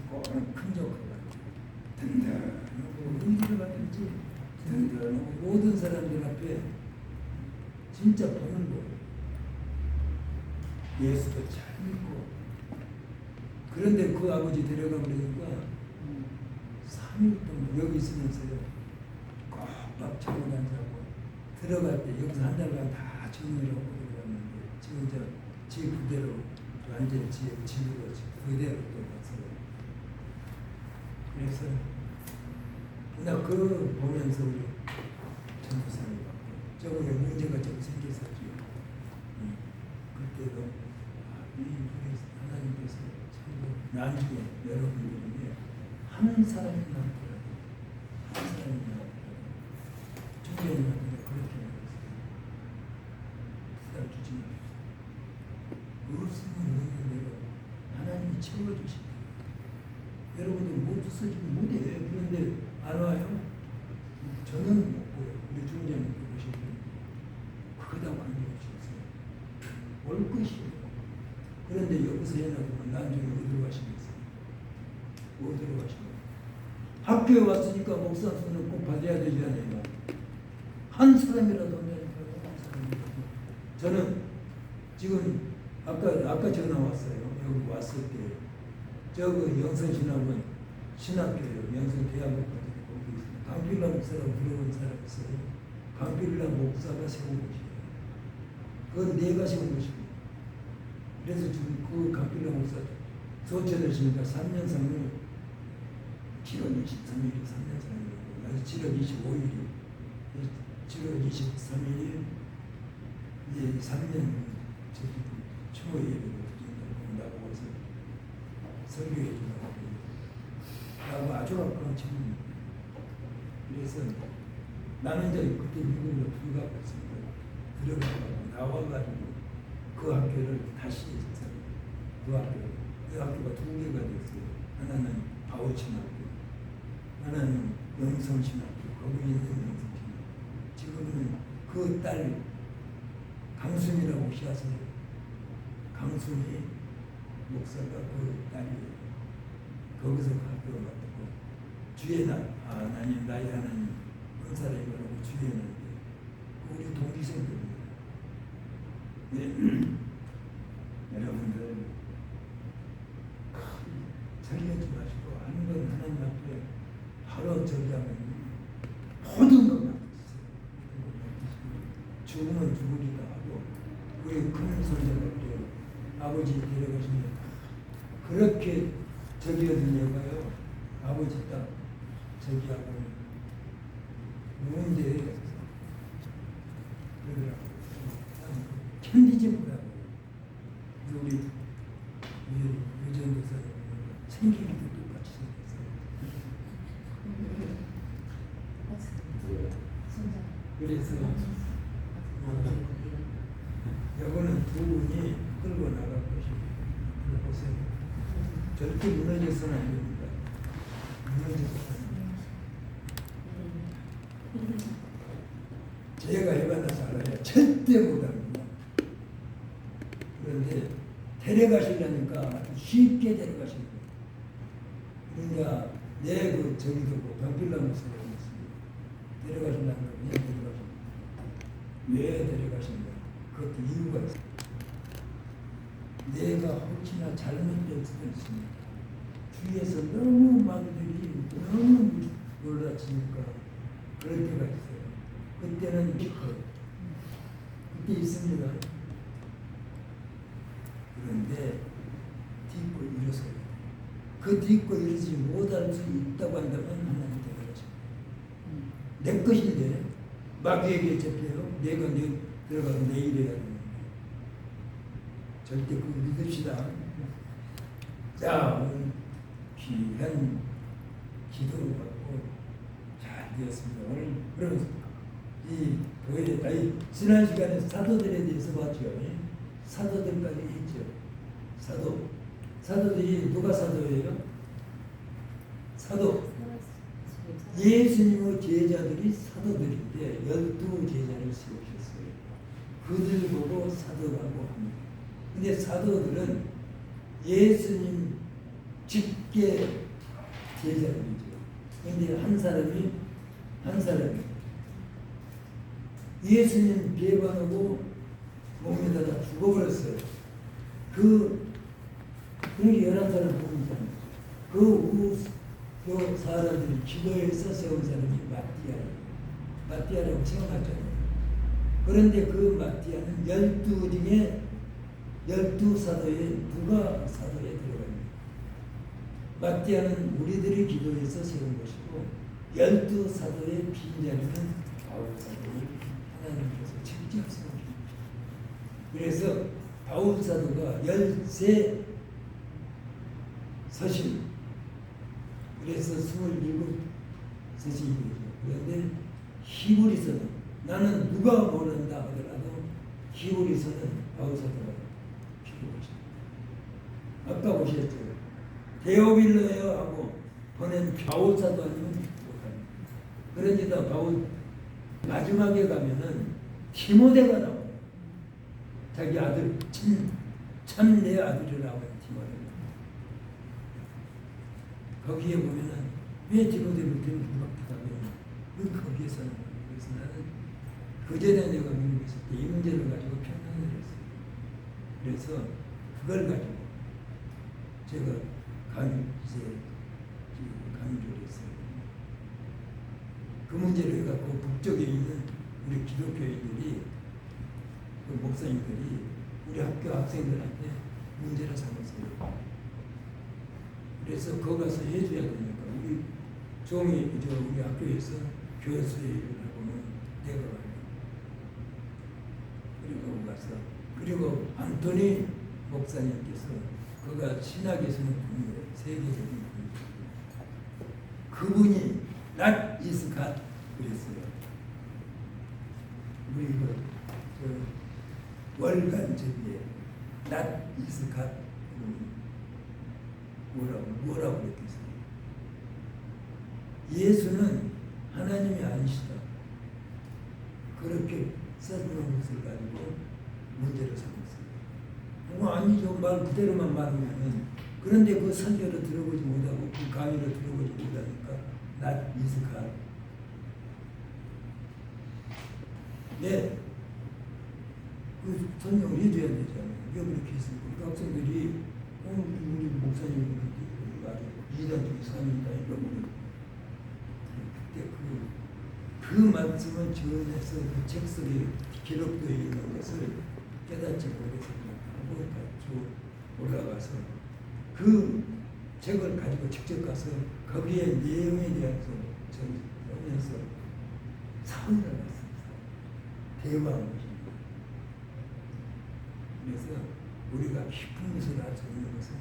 그거는 큼적하고 든든하고 의지를 받을지 든든하고 모든 사람들 앞에 진짜 보는 거 예수도 잘 믿고 그런데 그 아버지 데려가 버리니까 3일 동안 여기 있으면서요 꽉꽉 차고 앉아고 들어갈 때 여기서 한 달간 다 정리를 하고 들어갔는데 지금 지 그대로 완전히 집으로 그대로 또 갔어요. 그래서 나 그거 보면서 우리 전도사님 받고 저번에 문제가 좀 생겼었죠. 그때도 하나님께서 참 나중에 여러분들에게 한 사람이 나왔더라도 한 사람이 나왔더라도 중견이한테 그렇게 말했어요. 부담 주지 마십시오. 없으면 없는 대로 하나님이 채워주십니다. 여러분들 못 쓰지도 못해요. 그런데 안 와요? 저는 못 보여요. 우리 중견이 보시면 그거다 관계없어요. 올 것이에요. 그런데 여기서 해놔두면 나중에 어디로 가시겠어요? 어디로 가시겠어요? 학교에 왔으니까 목사 손을 꼭 받아야 되지 않아요? 한 사람이라도 온다니까요. 한 사람이라도. 저는 지금 아까 전화 왔어요. 여기 왔을 때 저거 영성신학원 신학교예요. 영성대학원까지 거기 있어요. 강필라 목사라고 불러본 사람 있어요. 강필라 목사가 세운 곳이에요. 그건 내가 세운 것이고. 그래서 지금 그 강필라 목사 소천하시니까 3년 3일 7월 23일이 3년 3일이고 아니 7월 25일이 7월 23일이 이제 3년 초에 온다고 해서 설교해 주라고 라고 아주 가까운 친구입니다. 그래서 나는 이제 그때 미국으로 불가봤습니다. 들어가고 나와가지고 그 학교를 다시 했어요. 그 학교가 두 개가 됐어요. 하나는 바오신학교, 하나는 영성신학교, 거기 있는 영성신학교. 지금은 그 딸 강순이라고 혹시 아세요? 강순이 목사가 그 딸이에요. 거기서 학교를 갔고 주에는 하나님 나의 하나님 은사라고 주에는 우리 동기생들입니다. 네. 여러분들 저기하지 마시고 하는 건 하나님 앞에 바로 저기하면 모든 것 맡으세요. 죽으면 죽으리라 하고 우리 큰 손자들도 아버지 데려가시면 그렇게 저기하더니까요. 아버지 딱 저기하고 누군데 그러더라고요. 견디지 못하고 우리 유전도사 생기기도 똑같이 생겼어요. 그래서 여거는 두 분이 끌고 나갈 것입니다. 보세요. 절대 무너져서는 안 됩니다. 무너져서는 안 됩니다. 제가 해봐서 알아요. 절대 못합니다. 그런데 데려가시려니까 아주 쉽게 데려가십니다. 그러니까 내 그 저기도 뭐 병필라 목사가 있습니다. 데려가시려면 그냥 데려가십니다. 왜 데려가십니까? 그것도 이유가 있습니다. 내가 혹시나 잘못될 수도 있습니다. 주위에서 너무 많이들이 너무 놀라치니까 그럴 때가 있어요. 그때는 그때 있습니다. 그런데 딛고 일어서요. 그 딛고 일어서지 못할 수 있다고 한다면 하나님 데려가십니다. 내 것인데 마귀에게 잡혀요. 내가 들어가서 내일 해야 되는데 절대 그거 믿읍시다. 자, 오늘 귀한 기도를 받고 잘 되었습니다. 오늘 그러면서 이 교회 지난 시간에 사도들에 대해서 봤죠. 사도들까지 했죠. 사도들이 누가 사도예요? 사도. 예수님의 제자들이 사도들인데 12제자를 세우셨어요. 그들 보고 사도라고 합니다. 근데 사도들은 예수님 집 10개 제자들이죠. 근데 한 사람이 예수님 배반하고 몸에다가 죽어버렸어요. 우리 11사람 보이잖아요. 그 사람들이 기도해서 세운 사람이 마띠아라고 생각하잖아요. 그런데 그 마띠아는 12 중에 12사도에 누가 사도에 들어갑니다. 마띠아는 우리들이 기도해서 세운 것이고 12사도의 빈자리는 바울 사도를 하나님께서 직접 세우십니다. 그래서 바울 사도가 13 서신, 그래서 27 서신이 되죠. 그런데 히브리서는 나는 누가 모른다 하더라도 히브리서는 바울 사도가 필요하십니다. 아까 보셨죠? 데오빌로예요 하고 보낸 바울 사도 아니면 못합니다. 그러니까 바울 마지막에 가면은 디모데가 나와요. 자기 아들 참 내 아들이라고 하는 디모데. 거기에 보면은 왜 디모데를 기록하면 거기에서는 그래서 나는 그 전에 내가 미국에 있을 때 이 문제를 가지고 편향을 했어요. 그래서 그걸 가지고 제가 강의를 했어요. 그 문제를 해갖고 북쪽에 있는 우리 기독교인들이 그 목사님들이 우리 학교 학생들한테 문제를 삼았어요. 그래서 거기 가서 해줘야 되니까 우리 우리 학교에서 교수회의를 하고는 내가 가요. 그리고 가서 그리고 안토니 목사님께서 그가 신학에서는 분이에요. 세계적인 분이에요. 그분이 not is God 그랬어요. 우리 월간 저기에 not is God 뭐라고 그랬겠어요? 예수는 하나님이 아니시다. 그렇게 써놓은 것을 가지고 문제를 삼았어요. 아니죠. 말 그대로만 말하면은 그런데 그 설교를 들어보지 못하고 그 강의를 들어보지 못하니까 not is God. 네. 그 설명을 해줘야 되잖아요. 왜 그렇게 했습니까? 그 학생들이 우리 목사님이 아주 2년 중에 3년이다 이러고 그때 그 말씀을 전해서 그 책 속에 기록되어 있는 것을 깨닫지 못해서 쭉 올라가서 그 책을 가지고 직접 가서 거기에 내용에 대해서 전하면서 사원을 했습니다. 대화한 것입니다. 그래서 우리가 깊은 것을 알 수 있는 것은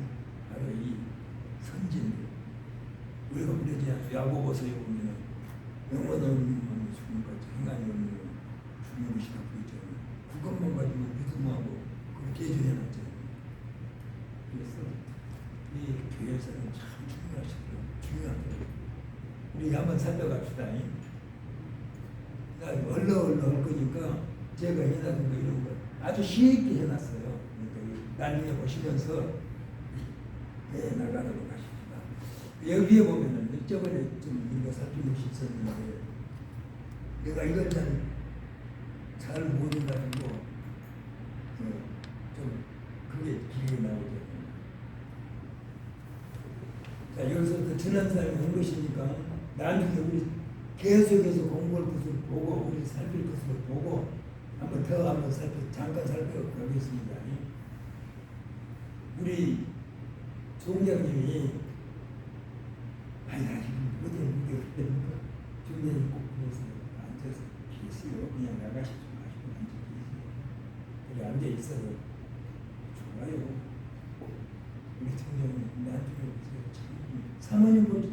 바로 이 선진들. 우리가 그러지 않아요. 야고보서에 보면 영원 없는 죽는 것, 인간이 없는 죽는 것이다 그랬잖아요. 그것만 가지고 믿음하고 그렇게 해줘야죠. 그래서 이 교회에서는 참 중요하더라고요. 우리 한번 살펴갑시다. 나 얼렁얼렁 할 거니까 제가 해놨던 거 이런 거 아주 쉽게 해놨어요. 나중에 보시면서 나가도록 하십니다. 여기에 보면은 저번에 좀 우리가 살피는 것이 있었는데 내가 이걸 잘 모르가지고 좀 그게 길게 나오죠. 자, 여기서부터 지난 사람이 한 것이니까 나중에 우리 계속해서 공부할 것을 보고 우리 살필 것을 보고 한번 잠깐 살펴보겠습니다. 우리 총장님이 아니 어디 무게가 총장님 꼭 그래서 앉아서 계세요. 그냥 나가시지 마시고 앉아 계세요. 그래 앉아 있어도 좋아요. 우리 총장님 나한테 보세요.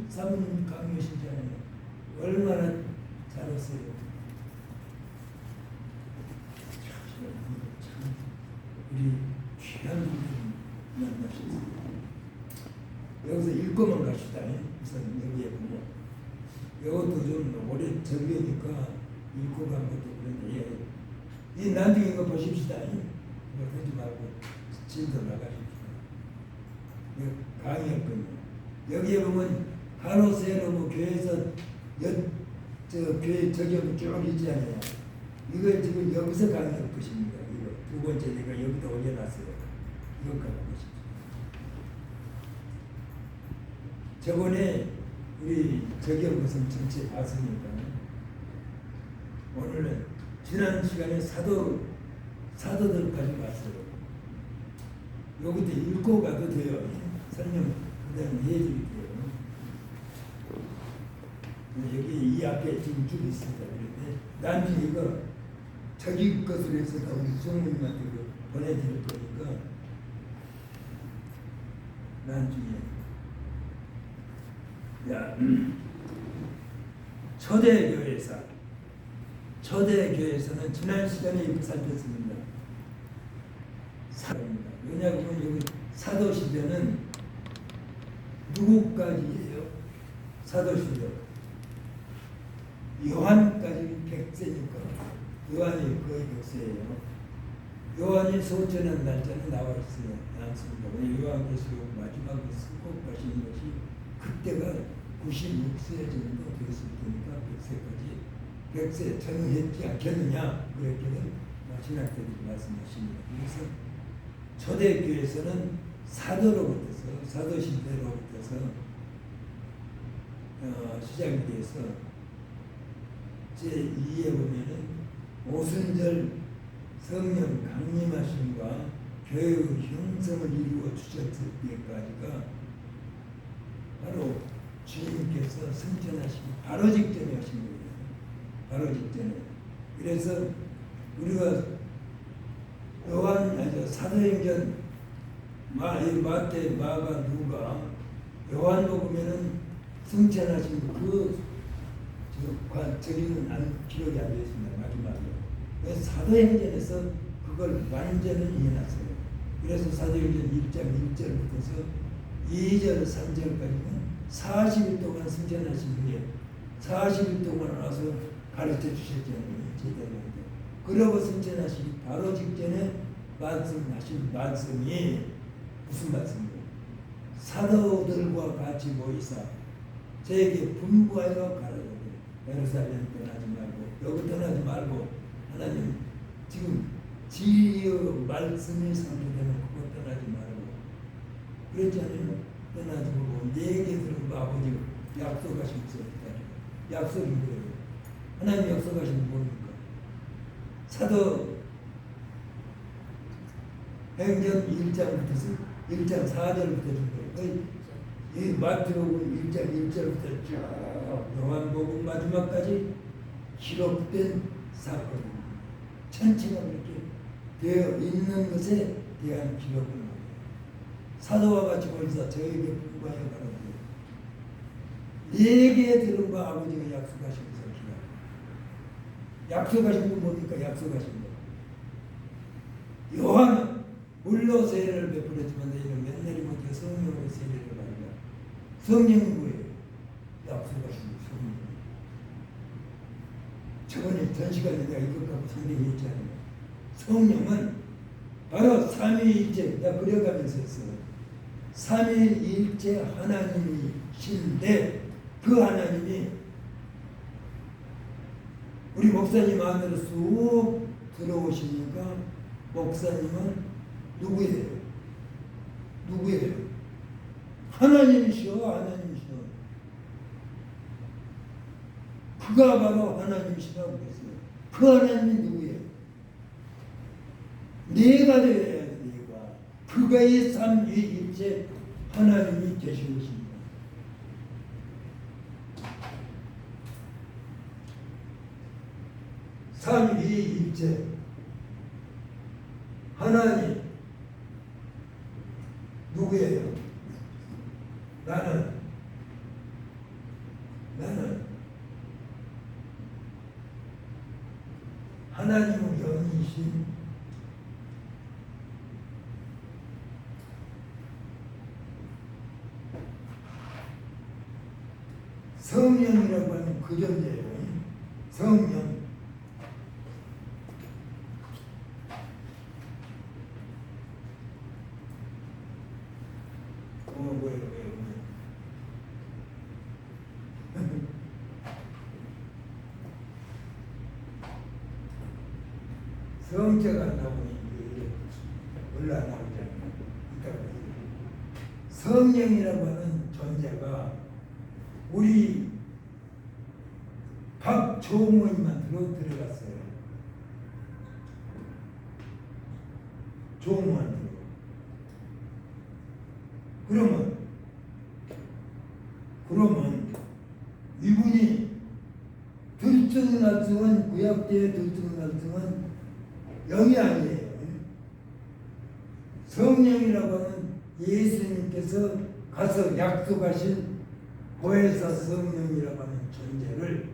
사모님 강요시잖아요. 얼마나 잘했어요. 참 우리 귀한 분들 만나셨습니다. 여기서 읽고만 갑시다. 우선 여기에 보면 이것도 좀 오래 전개니까 읽고 간 것도 그런데 이 나중에 이거 보십시다. 이거 하지 말고 진도 나가십시다. 이거 강의했거든요. 여기에 보면 간호세로 뭐 교회에서 교회 적용 쭉 있잖아요. 이거 지금 여기서 강의할 것입니다. 이거 두 번째 내가 여기다 올려놨어요. 이거 갖고 보십시오. 저번에 우리 적용 것은 전체 봤으니까 오늘은 지난 시간에 사도들까지 봤어요. 여기도 읽고 가도 돼요. 설명 그다음에 해드릴게요. 여기 이 앞에 지금 쭉 있습니다. 그런데 나중에 이거 자기 것으로 해서 우리 수영님한테 보내드릴 거니까 나중에 초대교회에서는 지난 시간에 이렇게 살폈습니다. 사입니다. 왜냐하면 여기 사도시대는 누구까지예요? 사도시대 요한까지 100세니까 요한이 거의 100세예요. 요한이 소천한 날짜는 나와 있어요. 않습니다. 요한계시록 마지막에 쓰고 가시는 것이 그때가 96세 정도 됐을 테니까 100세까지 100세 전후했지 않겠느냐 그렇게는 신학자들이 말씀하십니다. 그래서 초대교회에서는 사도시대로부터서 시작이 돼서 제2에 보면은 오순절 성령 강림하심과 교회의 형성을 이루어 주셨을 때까지가 바로 주님께서 승천하시기 바로 직전에 하신 거예요. 바로 직전에. 그래서 우리가 사도행전 마태, 마가, 누가 요한복음에는 승천하신 저기는 기록이 안 되어 있습니다. 마지막에. 그래서 사도행전에서 그걸 완전히 이해놨어요. 그래서 사도행전 1장 1절부터서 2절 3절까지는 40일 동안 승천하신 분이에요. 40일 동안 와서 가르쳐 주셨잖아요. 제자들한테. 그러고 승천하시기 바로 직전에 말씀하신 말씀이 무슨 말씀이에요? 사도들과 같이 모이사 저에게 분부하여 가라사대 예루살렘 떠나지 말고 여기 떠나지 말고 하나님 지금 지의 말씀이 상주되는 그거 떠나지 말고 그랬잖아요. 떠나지 말고 내게 들은 거 아버지가 약속하신 것을 약속이 뭐예요? 하나님 약속하신 게 뭡니까? 사도 행전 1장부터 1장 4절부터 준 거예요. 이 마태복음 1장 1절부터 쭉 요한복음 마지막까지 기록된 사건입니다. 전체가 그렇게 되어 있는 것에 대한 기록을 합니다. 사도와 같이 벌써 저에게 분부하여 가라고 네게 들은 바 아버지가 약속하신 것을 기억합니다. 약속하신 건 뭡니까? 약속하신 것. 요한은 물로 세례를 베풀었지만 너희는 맨날이 못해 성령으로 세례를 받는다. 성령은 뭐예요? 약속하신 성령. 저번에 전 시간에 내가 이것 갖고 설명했잖아요. 성령은 바로 삼위일체, 내가 그려가면서 했어요. 삼위일체 하나님이신데 그 하나님이 우리 목사님 안으로 쑥 들어오시니까 목사님은 누구예요? 누구예요? 하나님이시여, 하나님이시여. 그가 바로 하나님이시라고 그랬어요. 그 하나님이 누구예요? 내가 되어야 돼, 내가. 그가의 삼위일체 하나님이 되신 것입니다. 삼위일체 하나님 누구예요? 나는 하나님은 영이신 성령이라고 하는 그 존재예요. 성령. 뭐예요? 정체가 안 나오니 이게 원래 안 나오잖아요. 그러니까 성령이라고 하는 존재가 우리 박종원만으로 들어갔어요. 종원만으로. 그러면 이분이 들쭉날쭉한 구약계의 들쭉날쭉한 영이 아니에요. 성령이라고 하는 예수님께서 가서 약속하신 보혜사 성령이라고 하는 존재를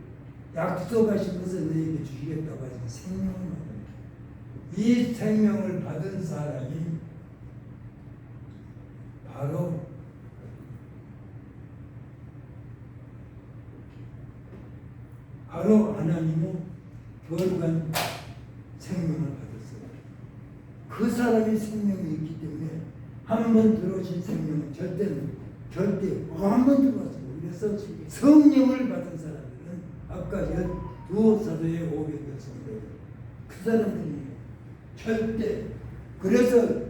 약속하신 것을 너희에게 주시겠다고 하신 생명을 받은 이 생명을 받은 사람이 바로 하나님의 거룩한 생명을 받았어요. 그 사람이 생명이 있기 때문에 한 번 들어오신 생명은 절대 한 번 들어왔어요. 그래서 성령을 받은 사람들은 아까 두 사도의 500여 성도들 그 사람들이 절대 그래서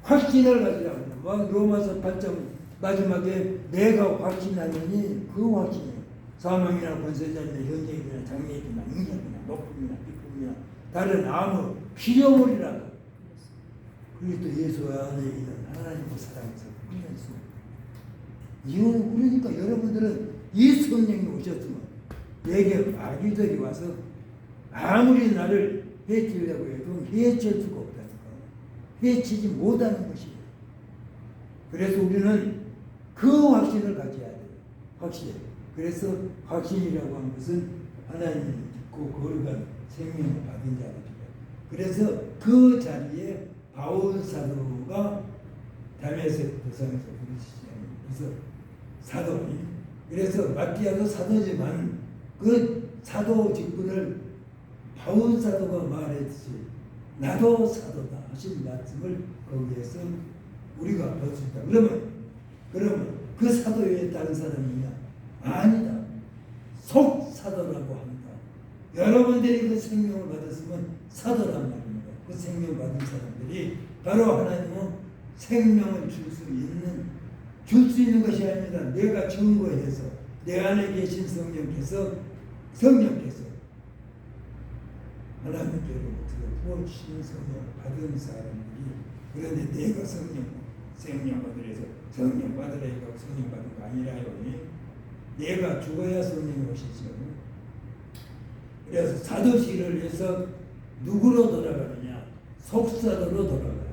확신을 가지라고 로마서 8장 마지막에 내가 확신하느니 그 확신이 사망이나 권세자이나 현재이나 장래이나 능력이나 높음이나 깊음이나 다른 아무 피조물이라도 그리스도 예수 안에 있는 하나님의 사랑에서 끝났습니다. 그러니까 여러분들은 이 성령이 오셨으면 내게 마귀들이 와서 아무리 나를 해치려고 해도 해칠 수가 없다니까. 해치지 못하는 것이에요. 그래서 우리는 그 확신을 가져야 돼요. 확신. 그래서 확신이라고 하는 것은 하나님이 듣고 거룩한 생명을 받은 자들이에요. 그래서 그 자리에 바울 사도가 다메섹 도상에서 부르시잖아요. 그래서 사도니. 그래서 마티아도 사도지만 그 사도 직분을 바울 사도가 말했듯이 나도 사도다 하신 말씀을 거기에서 우리가 볼 수 있다. 그러면 그 사도에 다른 사람이냐? 아니다. 속사도라고 합니다. 여러분들이 그 생명을 받았으면 사도란 말입니다. 그 생명을 받은 사람들이 바로 하나님은 생명을 줄 수 있는 것이 아니라 내가 증거해서 내 안에 계신 성령께서 하나님께로부터 부어주시는 성령을 받은 사람들이 그런데 내가 생명 받으래서 성령 받으래가 성령 받은 거 아니라요. 내가 죽어야 성령이 오시죠. 그래서 사도시를 해서 누구로 돌아가느냐? 속사도로 돌아가요.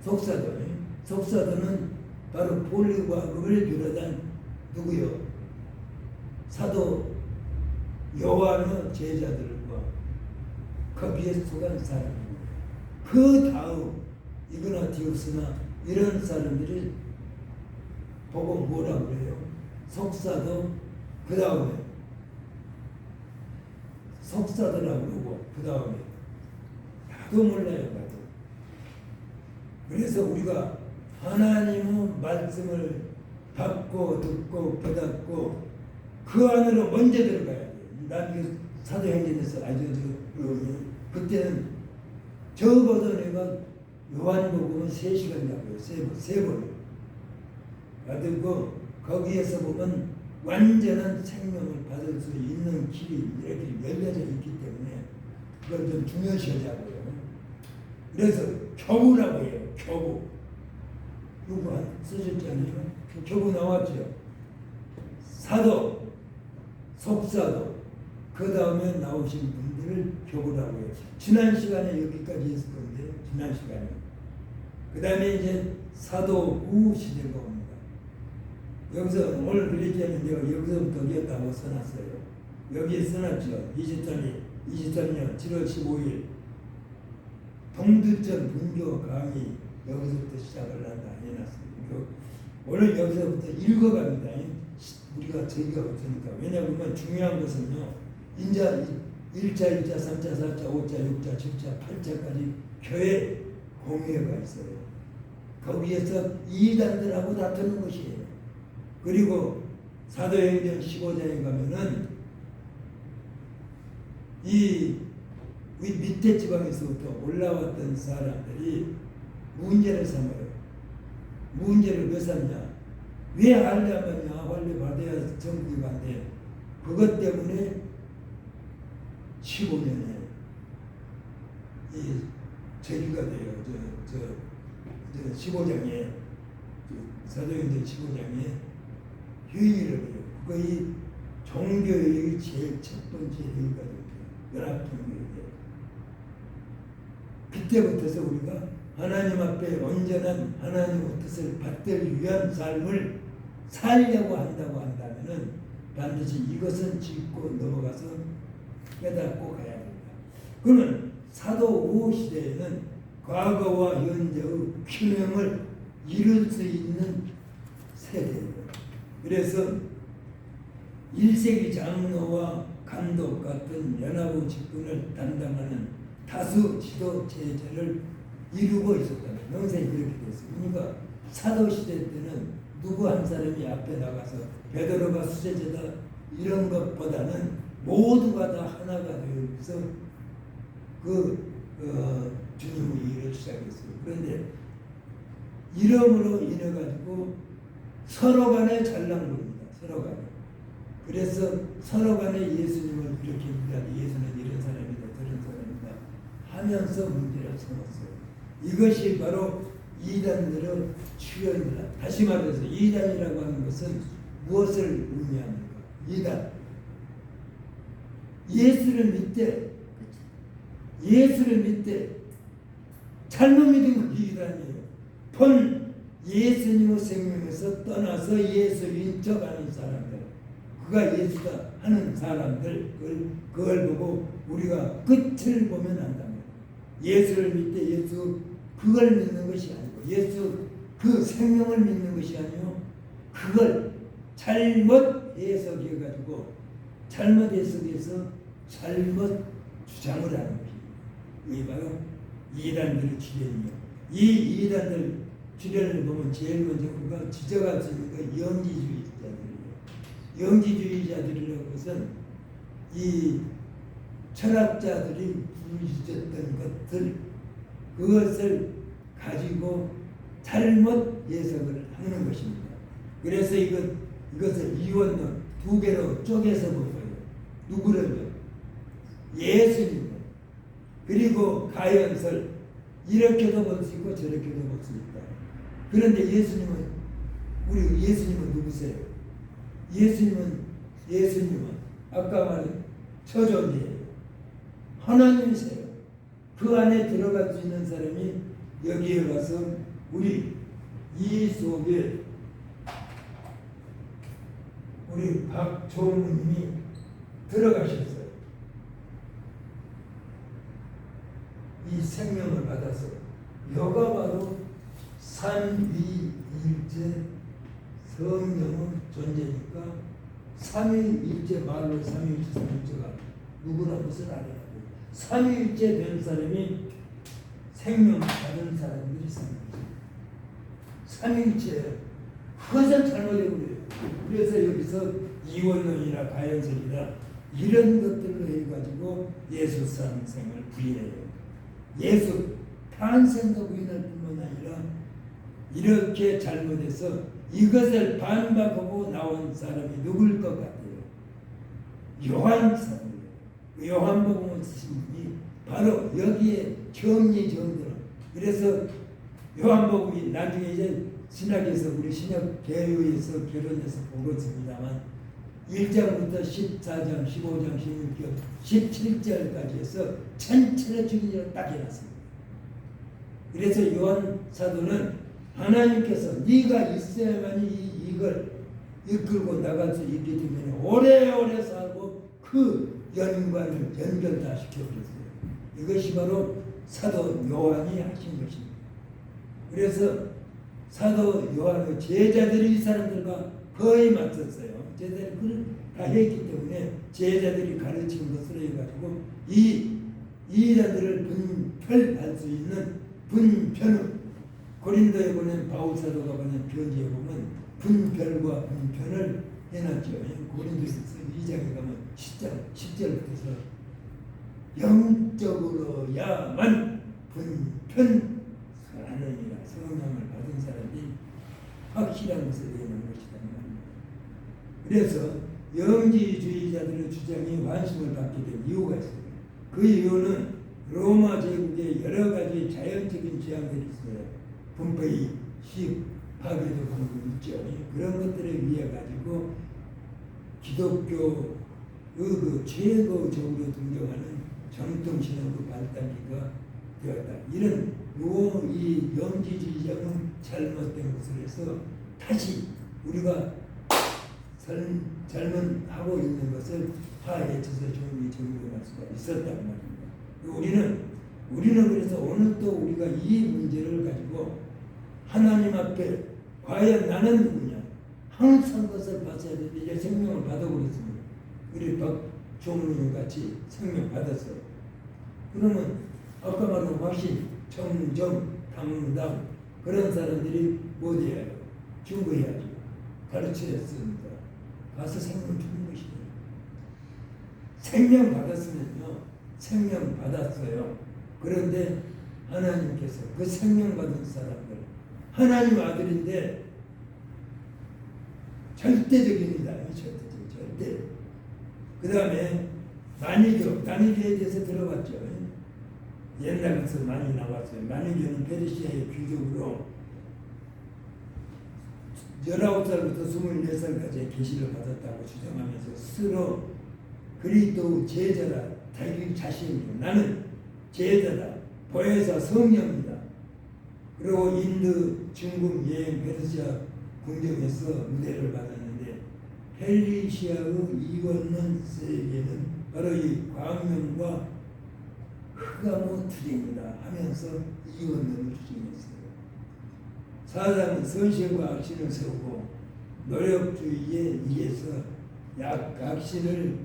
속사도는 바로 볼과금을 비롯한 누구요? 사도 요한의 제자들과 거기에 속한 사람입니다. 그 다음 이그나티우스나 이런 사람들이 보고 뭐라고 그래요? 속사도 그 다음에 속사도라고 그러고 그 다음에 나도 몰라요. 나도. 그래서 우리가 하나님의 말씀을 받고 듣고 깨닫고 그 안으로 먼저 들어가야 돼요. 나중에 사도행전에서 그때는 적어도 내가 요한복음은 3시간 잡고요. 세 번. 받고 거기에서 보면 완전한 생명을 받을 수 있는 길이 이렇게 열려져 있기 때문에 그걸 좀 중요시하자고요. 그래서 교부라고 해요. 교부. 교부 쓰셨잖아요. 교부 나왔죠. 사도, 속사도, 그 다음에 나오신 분들을 교부라고 해요. 지난 시간에 여기까지 했을 건데, 지난 시간에. 그 다음에 이제 사도 후 시대가 옵니다. 여기서 오늘 그랬잖아요. 내가 여기서부터 여기였다고 써놨어요. 여기에 써놨죠. 23년 7월 15일 동두천 분교 강의 여기서부터 시작을 한다 해놨습니다. 오늘 여기서부터 읽어갑니다. 우리가 저기가 없으니까. 왜냐하면 중요한 것은요. 인자 1차, 2차, 3차, 4차, 5차, 6차, 7차, 8차까지 교회 공회가 있어요. 거기에서 이단들하고 다투는 것이에요. 그리고 사도행전 15장에 가면은 이 밑에 지방에서부터 올라왔던 사람들이 문제를 삼아요. 문제를 왜 삼냐? 왜 할례 안 받냐? 할례 받아야 정국이 받대. 그것 때문에 15년에 이 제기가 돼요. 15장에 사도행전 15장에 휴일을 해요. 그거의 종교의 제일 첫 번째 회의가 됩니다. 연합종교회. 그때부터서 우리가 하나님 앞에 온전한 하나님의 뜻을 받들 위한 삶을 살려고 한다고 한다면은 반드시 이것은 짚고 넘어가서 깨닫고 가야 됩니다. 그러면 사도 오 시대에는 과거와 현재의 균형을 이룰 수 있는 세대예요. 그래서 1세기 장로와 감독 같은 연합의 직분을 담당하는 다수 지도 체제를 이루고 있었다는 명색이 그렇게 됐어요. 그러니까 사도시대 때는 누구 한 사람이 앞에 나가서 베드로가 수제자다 이런 것보다는 모두가 다 하나가 되어서 주님의 일을 시작했어요. 그런데 이름으로 인해 가지고 서로 간에 잘난겁니다. 서로 간에. 그래서 서로 간에 예수님을 이렇게 얘기하니 예수는 이런 사람이다 저런 사람이다 하면서 문제를 삼았어요. 이것이 바로 이단들의 출현이다. 다시 말해서 이단이라고 하는 것은 무엇을 의미합니까? 이단. 예수를 믿되 잘못 믿은 것이 이단이에요. 본 예수님의 생명에서 떠나서 예수인 척하는 사람들, 그가 예수다 하는 사람들, 그걸 보고 우리가 끝을 보면 안다. 예수를 믿되 예수 그걸 믿는 것이 아니고 예수 그 생명을 믿는 것이 아니고 그걸 잘못 해석해가지고 잘못 해석해서 잘못 주장을 하는 것입니다. 이게 바로 이단들의 출현이에요. 이 이단들 출현을 보면 제일 먼저 우리가 지적할 수 있는 건 영지주의자들이에요. 영지주의자들이라는 것은 이 철학자들이 부르짖었던 것들 그것을 가지고 잘못 해석을 하는 것입니다. 그래서 이것을 이원론 두 개로 쪼개서 본 거예요. 누구를요? 예수님을. 그리고 가연설 이렇게도 볼 수 있고 저렇게도 볼 수 있다. 그런데 우리 예수님은 누구세요? 예수님은 아까 말한 처존이에요. 하나님이세요. 그 안에 들어갈 수 있는 사람이 여기에 와서 우리 이 속에 우리 박종우님이 들어가셨어요. 이 생명을 받아서 여가 바로 삼위일체 성령의 존재니까 삼위일체 말로 삼위일체 삼위일체가 누구라는 것을 알아야 돼요. 삼위일체 된 사람이 생명 받은 사람들이 삼위일체예요. 그것을 잘못해버려요. 그래서 여기서 이원론이나 가연설이나 이런 것들로 해가지고 예수 탄생을 부인해요. 예수 탄생도 부인할 뿐만 아니라 이렇게 잘못해서 이것을 반박하고 나온 사람이 누굴 것 같아요? 요한 사람이에요. 요한복음을 쓰신 분이 바로 여기에 정리정돈. 그래서 요한복음이 나중에 이제 신학에서 우리 신약 개요에서 결혼해서 보겠습니다만 1장부터 14장, 15장, 16장, 17절까지 해서 전체를 주기적으로 딱 해놨습니다. 그래서 요한 사도는 하나님께서 네가 있어야만이 이걸 이끌고 나갈 수 있기 때문에 오래오래 살고 그 연관을 연결 다 시켜버렸어요. 이것이 바로 사도 요한이 하신 것입니다. 그래서 사도 요한의 제자들이 이 사람들과 거의 맞섰어요. 제자들이 그걸 다 했기 때문에 제자들이 가르친 것으로 해가지고 이 이자들을 분별할 수 있는 분편은 고린도에 보낸 바울 사도가 보낸 편지에 보면 분별과 분편을 해놨죠. 고린도서 2장에 가면 10절부터 영적으로야만 분편하느니라. 성령을 받은 사람이 확실한 것을 내는 것이다. 그래서 영지주의자들의 주장이 관심을 받게 된 이유가 있어요. 그 이유는 로마 제국의 여러 가지 자연적인 지향들이 있어요. 분배의 식, 파괴도 그런 거 있죠. 그런 것들에 의해 가지고 기독교 그 최고적으로 등장하는 정통신앙의 발달기가 되었다. 이런 이 영지주의자는 잘못된 것을 해서 다시 우리가 잘못하고 있는 것을 파헤쳐서 정리할 수가 있었단 말입니다. 우리는 그래서 오늘 또 우리가 이 문제를 가지고 하나님 앞에 과연 나는 누구냐? 항상 것을 봤어야 되는데 이제 생명을 받아버렸습니다. 우리 박종훈님 같이 생명 받았어요. 그러면 아까 말한 확신, 청정, 당당 그런 사람들이 뭐 해야 해요? 중보해야죠. 가르쳐야습니다. 가서 생명 주는 것이에요. 생명 받았으면요. 생명 받았어요. 그런데 하나님께서 그 생명 받은 사람들 하나님 아들인데 절대적입니다. 절대. 그 다음에 만유교에 대해서 들어봤죠. 옛날부터 많이 나왔어요. 만유교는 페르시아의 귀족으로 19살부터 24살까지 계시를 받았다고 주장하면서 스스로 그리스도 제자라 자기 자신이 나는 제자다. 보혜사 성령이다. 그리고 인도, 중국 여행 페르시아 궁정에서 무대를 받았는데 펠리시아의 이원론 세계는 바로 이 광명과 흑암의 투쟁이다 하면서 이원론을 주장했어요. 사람은 선신과 악신을 세우고 노력주의에 의해서 악신을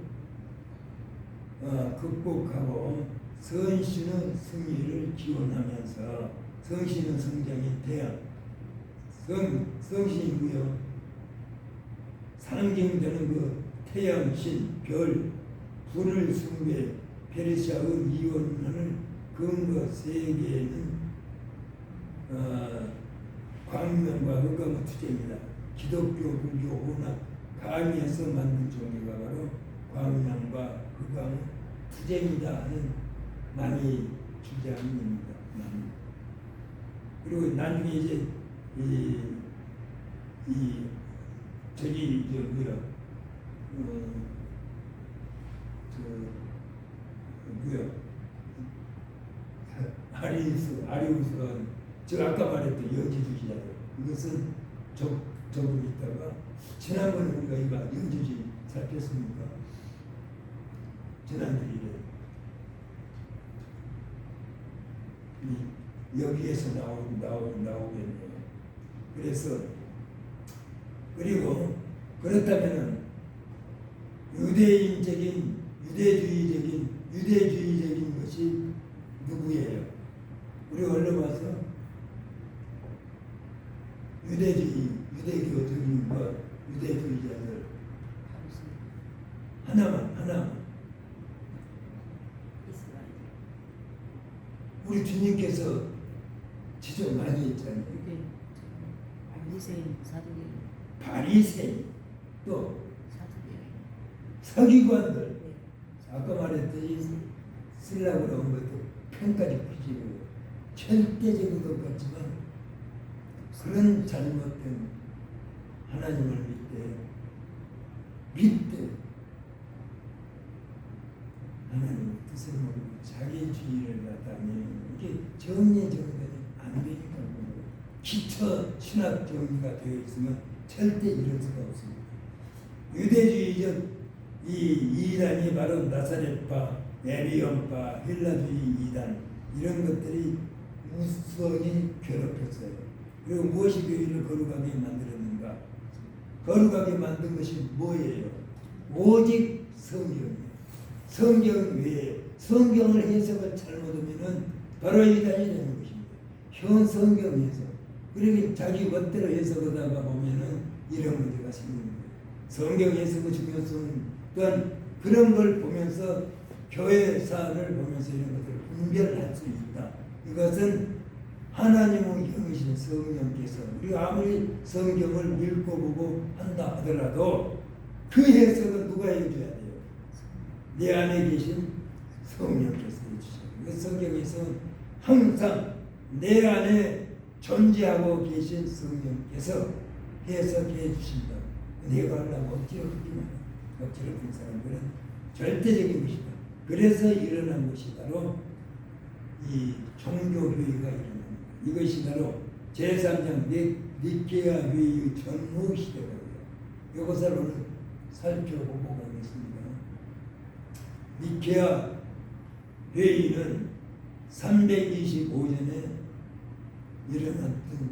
극복하고 선신의 승리를 기원하면서 성신의 성장이 태양 성신이고요. 상징되는 그 태양신, 별, 불을 숭배 페르시아의 이원론을 근거 세계에는 광명과 흑암의 투쟁이다. 기독교, 불교, 혼합, 가미해서 만든 종교가 바로 광명과 흑암의 투쟁이다 하는 많이 주장입니다. 그리고 나중에 이제 아리우스가 제가 아까 말했던 영지주의자들 이것은 조금 있다가 지난번에 우리가 이거 영지주의 살폈습니까? 지난주에 여기에서 나오겠네요. 그래서 그리고 그렇다면은 유대주의적인 것이 누구예요? 우리 얼른 와서 유대교적인 것, 유대주의자들 하나만 우리 주님께서 지적 많이 했잖아요. 바리새인 또 서기관들 아까 말했듯이 쓰려고 그런 것도 편까지 부지고 절대적인 것 같지만 그런 잘못된 하나님을 믿되 하나님의 뜻을 모르고 자기 주의를 갖다니 이게 정리정돈이 안 되니까 기초 신학 정리가 되어 있으면 절대 이럴 수가 없습니다. 유대주의적 이 이단이 바로 나사렛파, 에리온파, 헬라주의 이단 이런 것들이 무수히 괴롭혔어요. 그리고 무엇이 교회를 거룩하게 만들었는가? 거룩하게 만든 것이 뭐예요? 오직 성경이에요. 성경 외에 성경을 해석을 잘못하면 바로 이단이 되는 것입니다. 현 성경에서 그러니 자기 멋대로 해석하다가 보면은 이런 문제가 생깁니다. 성경 해석의 중요성 또한 그런 걸 보면서 교회사를 보면서 이런 것들을 분별할 수 있다. 이것은 하나님의 형이신 성령께서 우리가 아무리 성경을 읽고 보고 한다 하더라도 그 해석은 누가 해줘야 돼요? 내 안에 계신 성령께서 해주시죠. 그 성경에서는 항상 내 안에 존재하고 계신 성령께서 해석해 주신다. 내가 하려고 억지로 하기만 억지로 된 사람들은 절대적인 것이다. 그래서 일어난 것이 바로 이 종교회의가 일어납니다. 이것이 바로 제3장 니케아 회의의 전후 시대거든요. 이것을 오늘 살펴보고 가겠습니다. 니케아 회의는 325년에 일어났던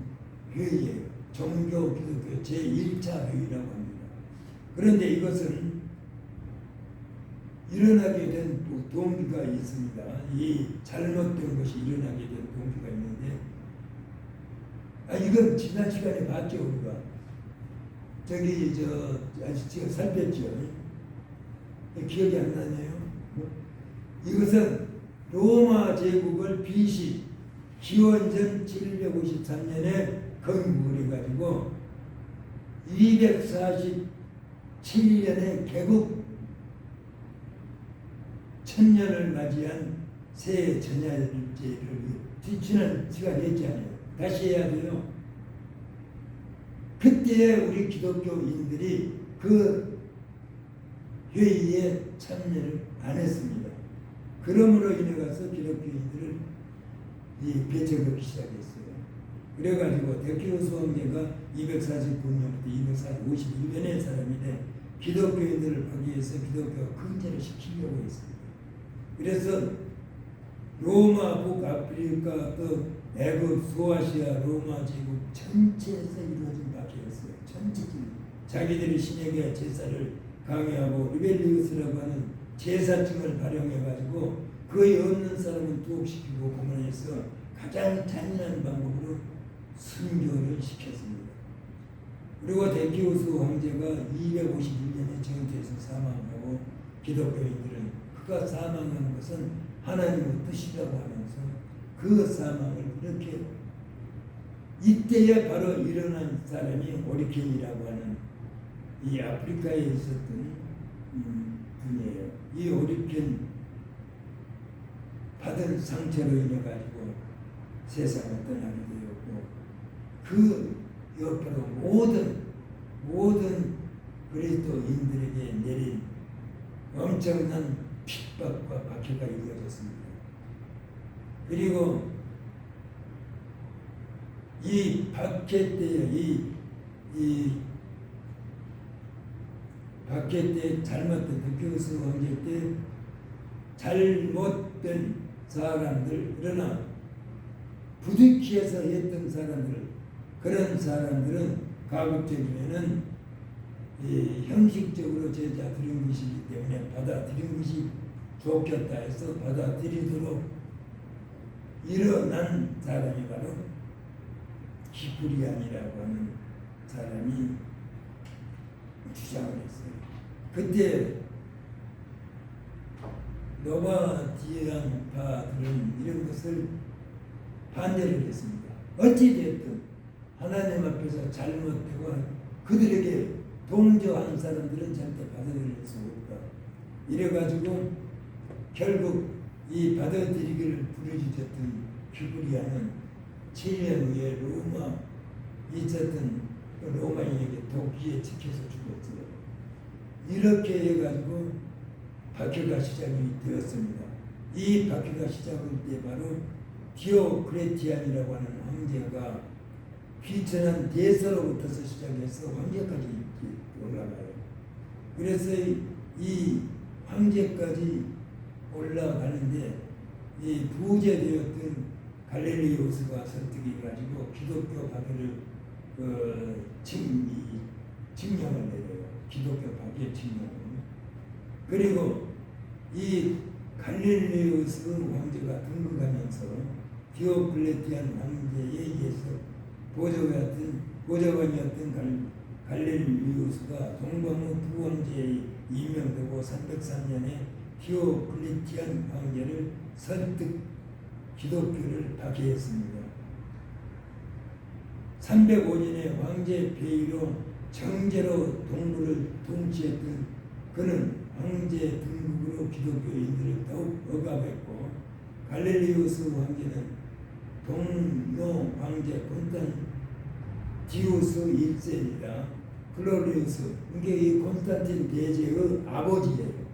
회의예요. 종교 기독교 제1차 회의라고 합니다. 그런데 이것은 일어나게 된 동기가 있습니다. 이 잘못된 것이 일어나게 된 동기가 있는데, 이건 지난 시간에 봤죠 우리가. 저기 아직 제가 살폈죠. 기억이 안 나네요. 이것은 로마 제국을 BC 기원전 753년에 건국을 해가지고 247년에 개국 1000년을 맞이한 새 전야제를 지난 시간에 했잖아요. 다시 해야 돼요. 그때 우리 기독교인들이 그 회의에 참여를 안 했습니다. 그러므로 인해 가서 기독교인들을 배척하기 시작했어요. 그래가지고 데키오스 황제가 249년부터 251년의 사람인데 기독교인들을 하기 위해서 기독교가 근절을 시키려고 했습니다. 그래서 로마 북아프리카 또 애굽 소아시아 로마 제국 전체에서 이루어진 박해였어요. 전체적으로 자기들이 신에게 제사를 강요하고 리벨리우스라고 하는 제사증을 발용해가지고 거의 없는 사람은 투옥시키고 고문해서 가장 잔인한 방법으로 순교를 시켰습니다. 그리고 데키오스 황제가 251년에 정퇴해서 사망하고 기독교인들은 그가 사망한 것은 하나님의 뜻이라고 하면서 그 사망을 이렇게 이때에 바로 일어난 사람이 오리겐이라고 하는 이 아프리카에 있었던 분이에요. 이 오리겐 받은 상처로 인해 가지고 세상을 떠나게 되었고 그 옆으로 모든 그리스도인들에게 내린 엄청난 핍박과 박해가 이루어졌습니다. 그리고 이 박해 때에 이 박해 때 잘못된 데키오스 황제 때 잘못된 사람들, 그러나 부득이해서 했던 사람들, 그런 사람들은 가급적이면은 형식적으로 제자 드린 것이기 때문에 받아들인 것이 좋겠다 해서 받아들이도록 일어난 사람이 바로 기프리안이라고 하는 사람이 주장을 했어요. 그때 노바디안파들은 이런 것을 반대를 했습니다. 어찌되었든 하나님 앞에서 잘못되고 그들에게 동조한 사람들은 절대 받아들일 수 없다. 이래가지고 결국 이 받아들이기를 부르짖었던 기브리아는 7년 후에 로마 있었던 로마인에게 독기에 찍혀서 죽었어요. 이렇게 해가지고 박해가 시작이 되었습니다. 이 박해가 시작할 때 바로 디오크레티안이라고 하는 황제가 귀천한 대서로부터서 시작해서 황제까지 올라가요. 그래서 이 황제까지 올라가는데 이 부재되었던 갈릴리우스가 설득해가지고 기독교 박해를 칙령을 내려요. 기독교 박해 칙령을. 그리고 이 갈릴리우스 황제가 등극하면서 디오클레티안 황제에 의해서 보좌관이었던 갈릴리우스가 동방의 부황제에 임명되고 303년에 디오클리티안 황제를 설득 기독교를 파괴했습니다. 305년에 황제 폐위로 정제로 동부를 통치했던 그는 황제 등극으로 기독교인들을 더욱 억압했고, 갈릴리우스 황제는 동료 황제 콘스탄티우스 1세입니다. 글로리우스, 이게 이 콘스탄틴 대제의 아버지예요.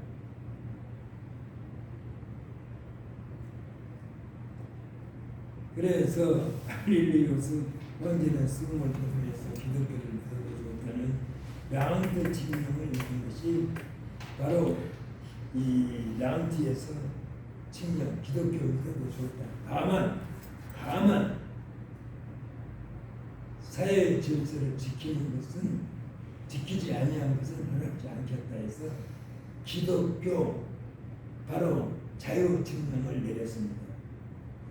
그래서 갈릴리우스 황제는 수금을 거부해서 기독교를 거부했다는 라운트 칙령을 내린 것이 바로 이 라운트에서 칙령, 기독교를 거부했다. 다만 사회 질서를 지키지 아니한 것은 허락지 않겠다 해서 기독교 바로 자유 칙령을 내렸습니다.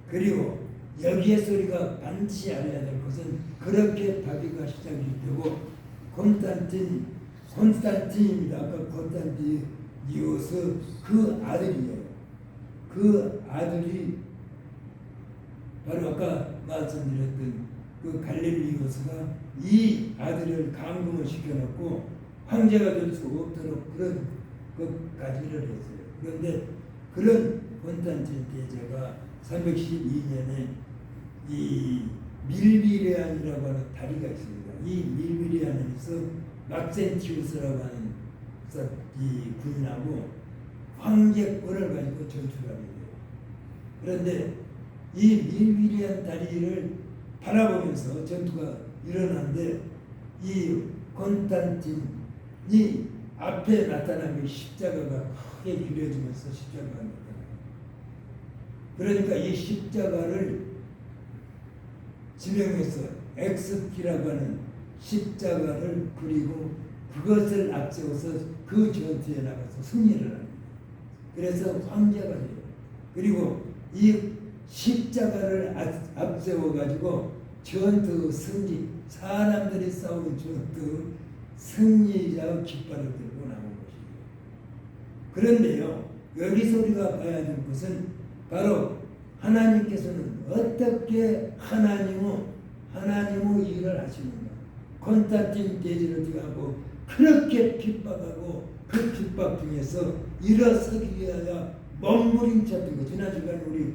그리고 여기에서 우리가 반드시 알아야 될 것은 그렇게 파괴가 시작이 되고 콘스탄틴입니다. 아까 콘스탄티니우스 그 아들이에요. 그 아들이 바로 아까 말씀드렸던 그 갈릴리우스가 이 아들을 감금을 시켜놓고 황제가 될 수 없도록 그런 것까지를 했어요. 그런데 그런 콘스탄틴 대제가 312년에 이 밀비레안이라고 하는 다리가 있습니다. 이 밀비레안에서 막센티우스라고 하는 이 군인하고 황제권을 가지고 전투를 하게 돼요. 그런데 이 밀비레안 다리를 바라보면서 전투가 일어나는데 이 콘스탄틴이 앞에 나타난 십자가가 크게 그려지면서 십자가가 나타나요. 그러니까 이 십자가를 지명해서 엑스키라고 하는 십자가를 그리고 그것을 앞세워서 그 전투에 나가서 승리를 합니다. 그래서 황제가 돼요. 그리고 이 십자가를 앞세워 가지고 전투 승리, 사람들이 싸우는 전투 승리자의 깃발을 들고 나온 것이에요. 그런데요, 여기서 우리가 봐야 될 것은 바로 하나님께서는 어떻게 하나님의 일을 하시는가. 콘스탄틴 대제를 대하고 그렇게 핍박하고 그 핍박 중에서 일어서기 위하여 몸부림쳤던 거. 지난 시간에 우리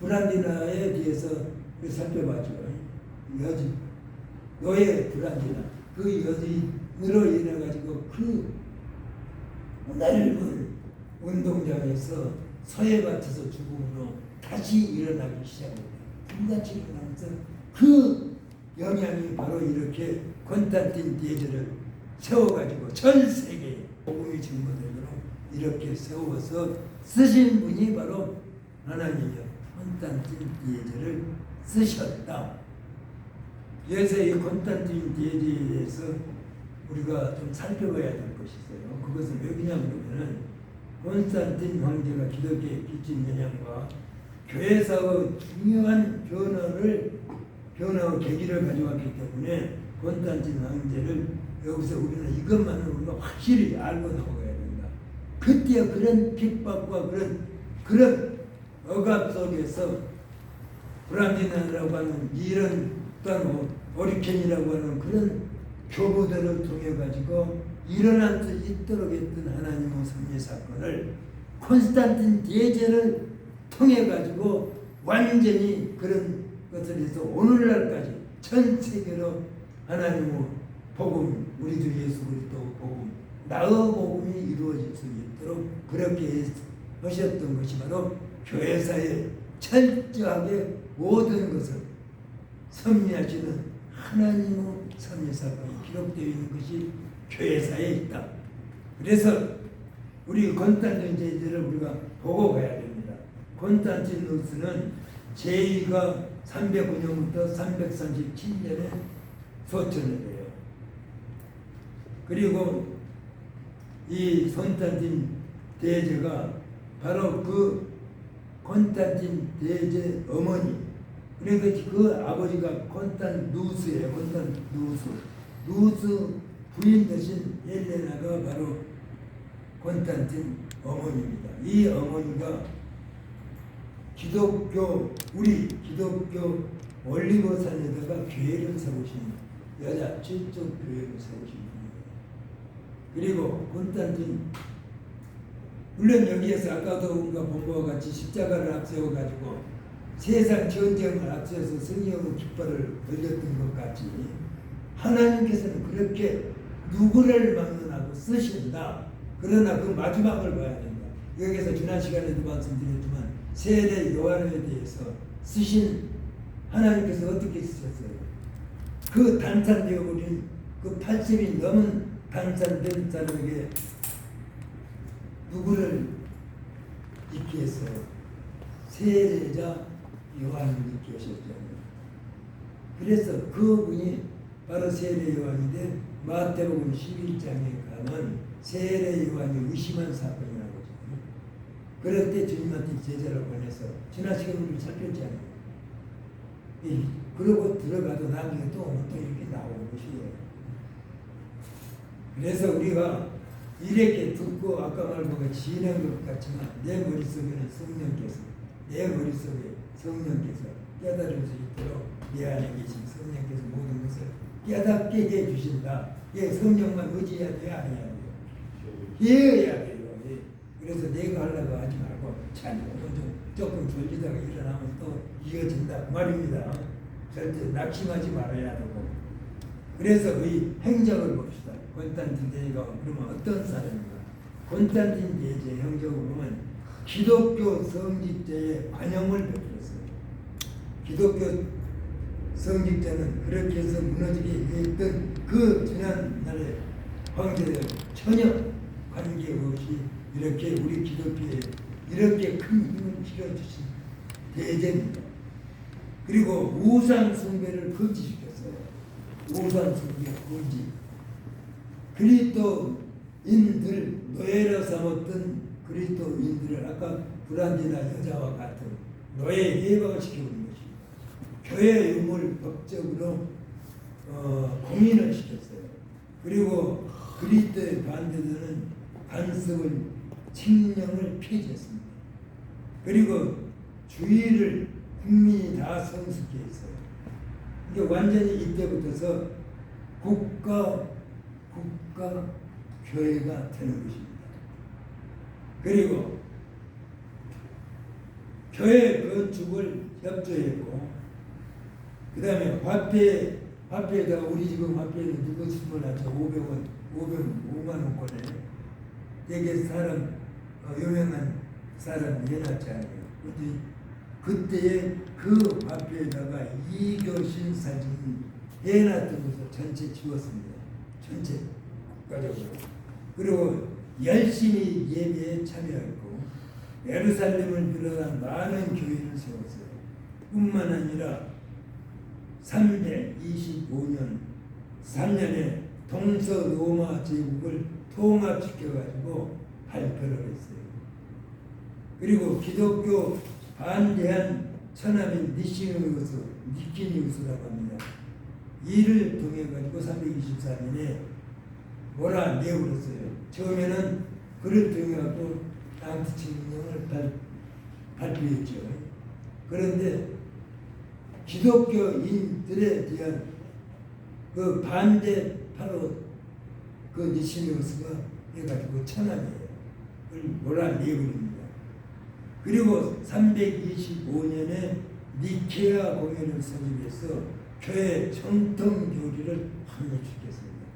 브란디나에 대해서 우리 살펴봤죠. 여지, 너의 브란디나, 그 여진으로 인해 가지고 그 넓은 운동장에서 서에 갇혀서 죽음으로 다시 일어나기 시작합니다. 불같이 일어나면서 그 영향이 바로 이렇게 콘스탄틴 대제를 세워가지고 전 세계에 복음이 증거되도록 이렇게 세워서 쓰신 분이 바로 하나님이요, 콘스탄틴 대제를 쓰셨다. 그래서 이 콘스탄틴 대제에 대해서 우리가 좀 살펴봐야 될 것이 있어요. 그것은 왜냐 그러면은 콘스탄틴 황제가 기독교에 끼친 영향과 교회사의 중요한 변화의 계기를 가져왔기 때문에 콘스탄틴 황제를 여기서 우리는 이것만은 우리가 확실히 알고 넘어가야 된다. 그때 그런 핍박과 그런 억압 속에서 브란디나라고 하는 이런 또한 오리켄이라고 하는 그런 교부들을 통해 가지고 일어날 수 있도록 했던 하나님의 섭리 사건을 콘스탄틴 대제를 통해 가지고 완전히 그런 것을 해서 오늘날까지 전 세계로 하나님의 복음, 우리 주 예수 그리스도 복음, 나의 복음이 이루어질 수 있도록 그렇게 하셨던 것이 바로 교회사에 철저하게 모든 것을 섭리하시는 하나님의 섭리 사건이 기록되어 있는 것이 교회사에 있다. 그래서 우리 콘스탄틴 대제를 우리가 보고 가야 됩니다. 콘스탄티누스는 제2가 309년부터 337년에 소천을 해요. 그리고 이 콘스탄틴 대제가 바로 그 콘스탄틴 대제 어머니, 그러니까 그 아버지가 콘스탄누스예요. 누스 부인 대신 헬레나가 바로 콘스탄틴 어머니입니다. 이 어머니가 우리 기독교 올리버산에다가 교회를 세우신 여자 최초 교회를 세우신 분이에요. 그리고 콘스탄틴, 물론 여기에서 아까도 우리가 본 것과 같이 십자가를 앞세워가지고 세상 전쟁을 앞세워서 성령의 깃발을 돌렸던 것 같이 하나님께서는 그렇게 누구를 막론하고 쓰신다. 그러나 그 마지막을 봐야 된다. 여기서 지난 시간에도 말씀드렸지만 세례 요한에 대해서 쓰신 하나님께서 어떻게 쓰셨어요? 그 단산되어버린 그 80이 넘은 단산된 사람에게 누구를 있게 했어요? 세례자 요한을 있게 하셨잖아요. 그래서 그분이 바로 세례 요한인데 마태복음 11장에 가면 세례 요한이 의심한 사건이 나거든요. 그럴 때 주님한테 제자를 보내서 지난 시간에 우리 살폈잖아요. 그러고 들어가도 나중에 또 이렇게 나오는 것이에요. 그래서 우리가 이렇게 듣고 아까 말보고 지는 것 같지만 내 머릿속에는 내 머릿속에 성령께서 깨달을 수 있도록 내 안에 계신 성령께서 모든 것을 깨닫게 해주신다. 성령만 의지해야 돼요? 안 해야 돼요? 해야 돼요. 그래서 내가 하려고 하지 말고 조금 졸리다가 일어나면 또 이어진다 그 말입니다. 절대 낙심하지 말아야 되고. 그래서 이 행적을 봅시다. 콘스탄틴 대제가 그러면 어떤 사람인가? 콘스탄틴 대제 행적을 보면 기독교 성직자의 관용을 베풀었어요. 기독교 성직자는 그렇게 해서 무너지게 했던 그 지난날의 황제들 전혀 관계없이 이렇게 우리 기독교에 이렇게 큰 힘을 실어주신 대제입니다. 그리고 우상 숭배를 금지시켰어요. 우상 숭배 금지. 그리스도인들 노예로 삼았던 그리스도인들을 아까 불안지나 여자와 같은 노예 예방을 시켜버린 것입니다. 교회 유물 법적으로 공인을 시켰어요. 그리고 그리스도에 반대되는 간섭을 칙령을 폐지했습니다. 그리고 주의를 국민이 다 성숙해 있어요. 이게 완전히 이때부터서 국가 교회가 되는 것입니다. 그리고 교회 건축을 협조했고, 그 다음에 화폐에다가 우리 지금 화폐는 누구 심어놨죠? 5만 원권에 되게 사람 유명한 사람 해놨잖아요. 근데 그때에 그 화폐에다가 이교신 사진 해놨던 것을 전체 지웠습니다. 전체 국가적으로. 그리고 열심히 예배에 참여했고 예루살렘을 비롯한 많은 교회를 세웠어요. 뿐만 아니라 325년 3년에 동서로마 제국을 통합시켜가지고 발표를 했어요. 그리고 기독교 반대한 천하민 니키니우스라고 합니다. 이를 통해 가지고 324년에 뭐라 내걸었어요. 처음에는 그를 통해 갖고 안티칙령을 발표했죠. 그런데 기독교인들에 대한 그 반대 바로 그 니키니우스가 해가지고 천하민을 몰아내버립니다. 그리고 325년에 니케아 공회를 설립해서 교회 정통 교리를 확립시켰습니다.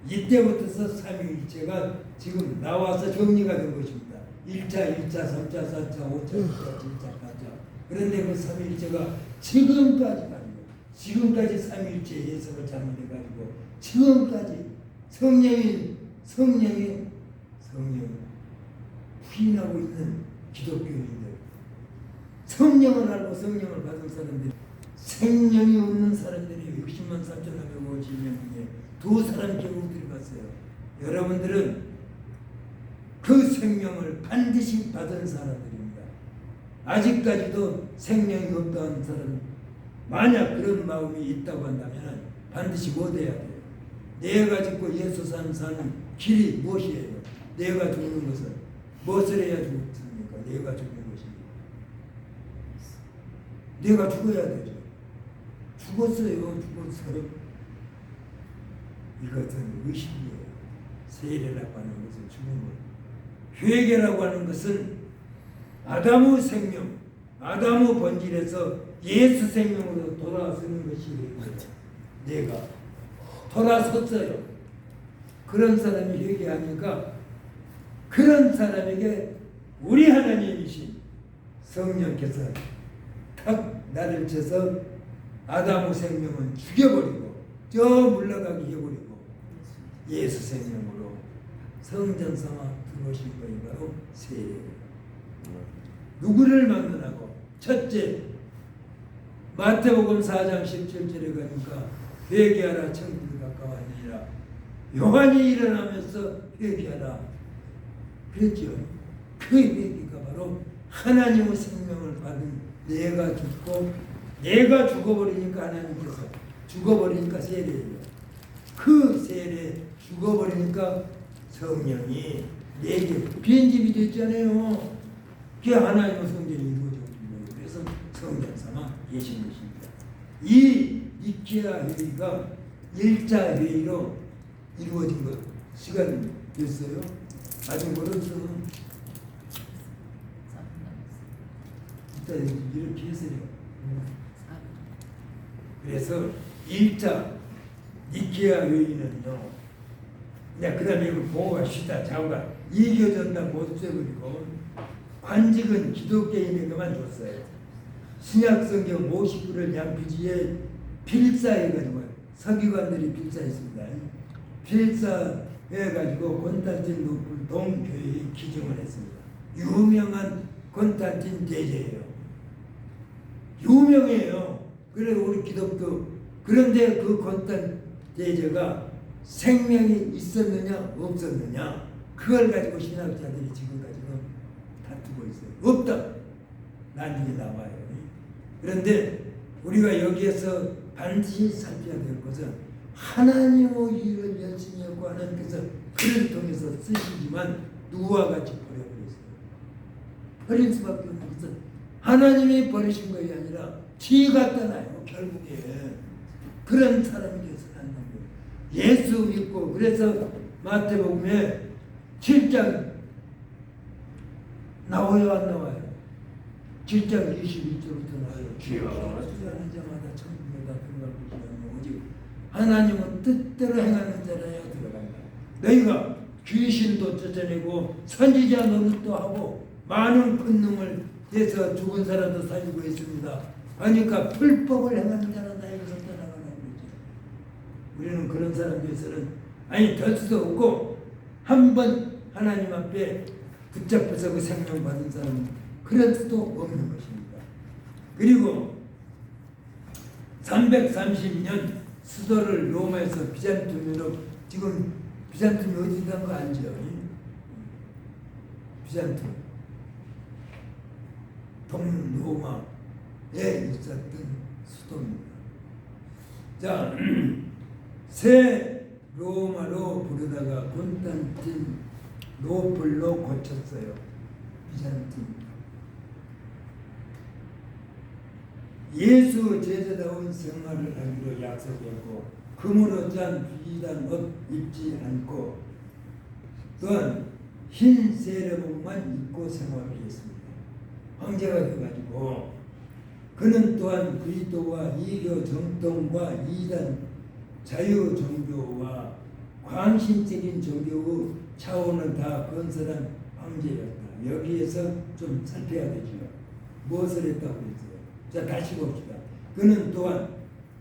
이때부터서 삼위일체가 지금 나와서 정리가 된 것입니다. 1차, 2차, 3차, 4차, 5차, 6차, 7차, 8차. 그런데 그 삼위일체가 지금까지 갑니다. 지금까지 삼위일체 해석을 잘못해가지고 지금까지 성령이 부인하고 있는 기독교인들, 성령을 알고 성령을 받은 사람들이 생명이 없는 사람들이 60만 3,450명 중에 2사람 결국 들어갔어요. 여러분들은 그 생명을 반드시 받은 사람들입니다. 아직까지도 생명이 없다는 사람, 만약 그런 마음이 있다고 한다면 반드시 못해야 돼요. 내가 짓고 예수 사는 길이 무엇이에요? 내가 죽는 것은 무엇을 해야 죽습니까? 내가 죽는 것입니다. 내가 죽어야 되죠. 죽었어요. 죽었어요. 이것은 의식이에요. 세례라고 하는 것은 죽은 것. 회개라고 하는 것은 아담의 생명, 아담의 본질에서 예수 생명으로 돌아서는 것이에요. 내가 돌아섰어요. 그런 사람이 회개하니까 그런 사람에게 우리 하나님이신 성령께서 탁 나를 쳐서 아담의 생명은 죽여버리고 저 물러가게 해버리고 예수 생명으로 성전 삼아 들어오신 것이 바로 세례예요. 누구를 만나고 첫째 마태복음 4장 17절에 가니까 회개하라 천국이 가까웠느니라. 요한이 일어나면서 회개하라 그랬죠. 그 회개가 바로 하나님의 생명을 받은 내가 죽고 내가 죽어버리니까 하나님께서 죽어버리니까 세례예요. 그 세례 죽어버리니까 성령이 내게 빈집이 됐잖아요. 그게 하나님의 성전이 이루어졌습니다. 그래서 성전 삼아 계신 것입니다. 이 니케아 회의가 1차 회의로 이루어진 것 시간이 됐어요. 아직 멀었어. 일단 이렇게 했어요. 그래서 1차 니케아 회의는요. 그 다음에 이거 보고 갑시다. 자우가 이겨졌다 못 써버리고 관직은 기독교인에게만 줬어요. 신약 성경 59를 양피지에 필사해가지고 서기관들이 필사했습니다. 필사해가지고 곤탄틴노플 동교회에 기증을 했습니다. 유명한 곤탄틴 대제예요. 유명해요. 그래 우리 기독교. 그런데 그 곤탄 대제가 생명이 있었느냐 없었느냐 그걸 가지고 신학자들이 지금까지는 다투고 있어요. 없다. 나중에 나와요. 그런데 우리가 여기에서 반드시 살펴야 될 것은 하나님의 일을 열심히 하고 하나님께서 그를 통해서 쓰시지만 누구와 같이 버려버렸어요. 버릴 수밖에 없는 것은 하나님이 버리신 것이 아니라 지 갖다 놔요. 결국에 그런 사람이 돼서 한다는 거예요. 예수 믿고 그래서 마태복음에 7장 나와요 안 나와요? 7장 22절부터 나와요. 주하는 자마다 천국에 다 들어갈 것이 아니오 오직 하나님은 뜻대로 행하는 자라야 들어간다. 너희가 귀신도 쫓아내고 선지자 노릇도 하고 많은 큰 놈을 해서 죽은 사람도 살리고 있습니다. 그러니까 불법을 행하는 자는 나에게서 떠나가라고 그러죠. 우리는 그런 사람들에서는 될 수도 없고 한 번 하나님 앞에 붙잡혀서 그 생명 받은 사람은 그럴 수도 없는 것입니다. 그리고 330년 수도를 로마에서 비잔툼으로 지금 비잔툼이 어디 있는 거 알죠? 비잔툼 동로마에 있었던 수도입니다. 자, 새 로마로 부르다가 콘스탄틴 노플로 고쳤어요. 비잔틴. 예수 제자다운 생활을 하기로 약속했고 금으로 짠 비단 옷 입지 않고 또한 흰 세례복만 입고 생활을 했습니다. 황제가 돼가지고 그는 또한 그리스도와 이교 정통과 이단 자유 종교와 광신적인 종교의 차원을 다 건설한 황제였다. 여기에서 좀 살펴야 되죠. 무엇을 했다고 했어요? 자, 다시 봅시다. 그는 또한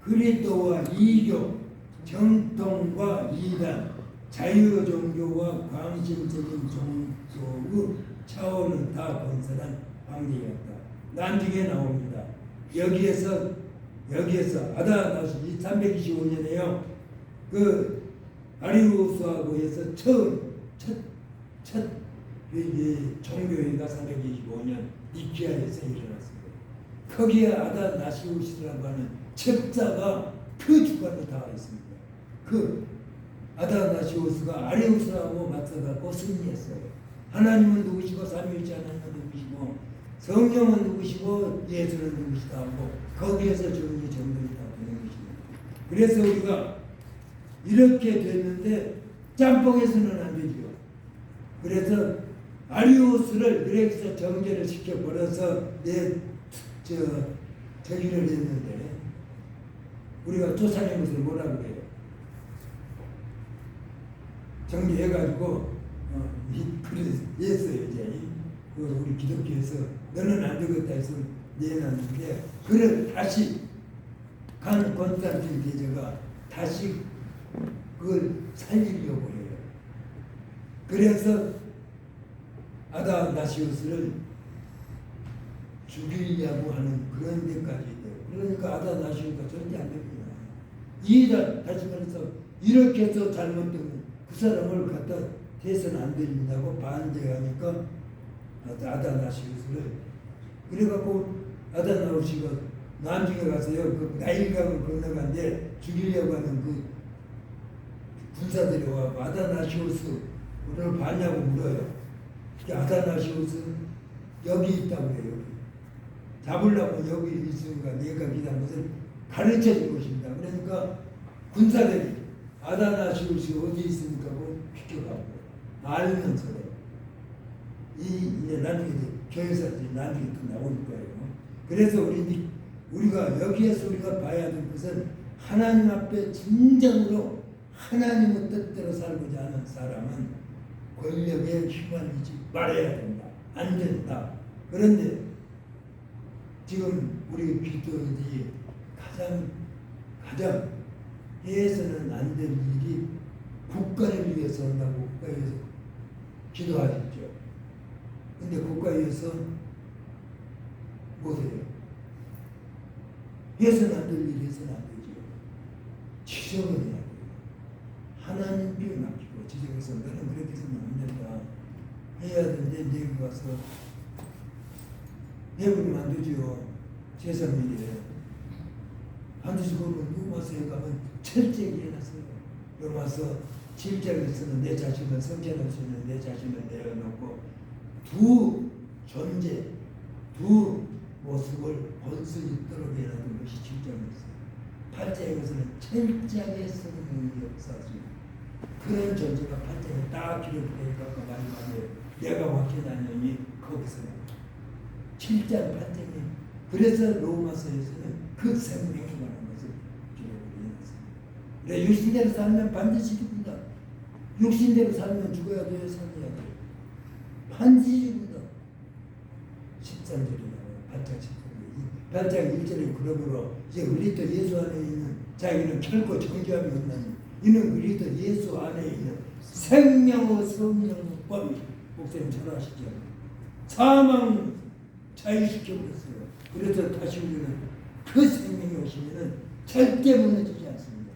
그리스도와 이교 정통과 이단 자유 종교와 광신적인 종교의 차원을 다 건설한 황제였다. 나중에 나옵니다. 여기에서 아다나시 325년에요. 그 아리우스하고 해서 첫 종교회가 325년 니케아에서 일어났습니다. 거기에 아다나시우스라고 하는 첩자가 그 주관을 다했습니다. 그 아다나시우스가 아리우스하고 맞서갖고 승리했어요. 하나님은 누구시고 삼위일체 하나님은 누구시고 성령은 누구시고 예수는 누구시다 하고 거기에서 정리 정돈이 다 되는 것입니다. 그래서 우리가 이렇게 됐는데 짬뽕에서는 안 되죠. 그래서 아리우스를 그렉에서 정죄를 시켜버려서 저기를 했는데 우리가 쫓아낸 것을 뭐라고 그래요? 정죄해가지고 그랬어요. 이제 우리 기독교에서 너는 안 되겠다 해서 내놨는데 그를 다시 간 건스탄틴 대제가 다시 그걸 살리려고 해요. 그래서 아다나시우스를 죽이려고 하는 그런 데까지 돼요. 그러니까 아다나시우스가 절대 안 됩니다. 이해다 다시 말해서 이렇게 해서 잘못된 그 사람을 갖다 대서는 안 된다고 반대하니까 아다나시우스를 그래갖고 아다나시우스가 남중에 가서요 그 나일강을 건너간데 죽이려고 하는 그 군사들이 와 아다나시우스를 봤냐고 물어요. 아다나시우스 여기 있다고 해요. 잡으려고 여기 있으니까 내가 기다린 것을 가르쳐 줄 것입니다. 그러니까 군사들이 아다나시우스 어디 있습니까? 하고 비켜가고 알면서도 이제 나중에 교회에서 나중에 또 나올 거예요. 그래서 우리가 여기에서 우리가 봐야 될 것은 하나님 앞에 진정으로 하나님의 뜻대로 살고자 하는 사람은 권력에 휘말리지 말아야 된다. 안 된다. 그런데 지금 우리 기도인들이 가장 해서는 안 될 일이 국가를 위해서 한다고 국가에 위해서 기도하셨죠. 근데 국가에 위해서 뭐세요? 해서는 안 될 일이 해서는 안 되죠. 지정을 해야 돼요. 하나님 비에 맡기고 지정해서 너는 그렇게 해서는 안 된다. 해야 되는데 내가 가서 해버리면 안 되죠. 제3일에 반드시 그걸 로마서에 가면 철저히 해놨어요. 로마서 7장에서는 내 자신을 성전할 수 있는 내 자신을 내려놓고 두 존재, 두 모습을 볼 수 있도록 해놓은 것이 7장이었어요. 8장에서는 철저하게 성령의 역사죠. 그런 존재가 8장에 딱 기록되니까 그 말이 맞아요. 내가 확인하느니 거기서 7장 8장에 그래서 로마서에서는 그 생명이 말하는 것을 기록을 해놨습니다. 그래 육신대로 살면 반드시 죽는다. 육신대로 살면 죽어야 돼요. 살아야 돼요. 반드시 죽는다. 13절이 나와요. 8장 13절. 8장 1절에 그러므로 이제 그리스도 예수 안에 있는 자기는 결코 정죄함이 없나니 이는 그리스도 예수 안에 있는 생명의 성령의 법이 목사님 잘 아시죠? 사망 자유시켜버렸어요. 그래서 다시 우리는 그 생명이 오시면은 절대 무너지지 않습니다.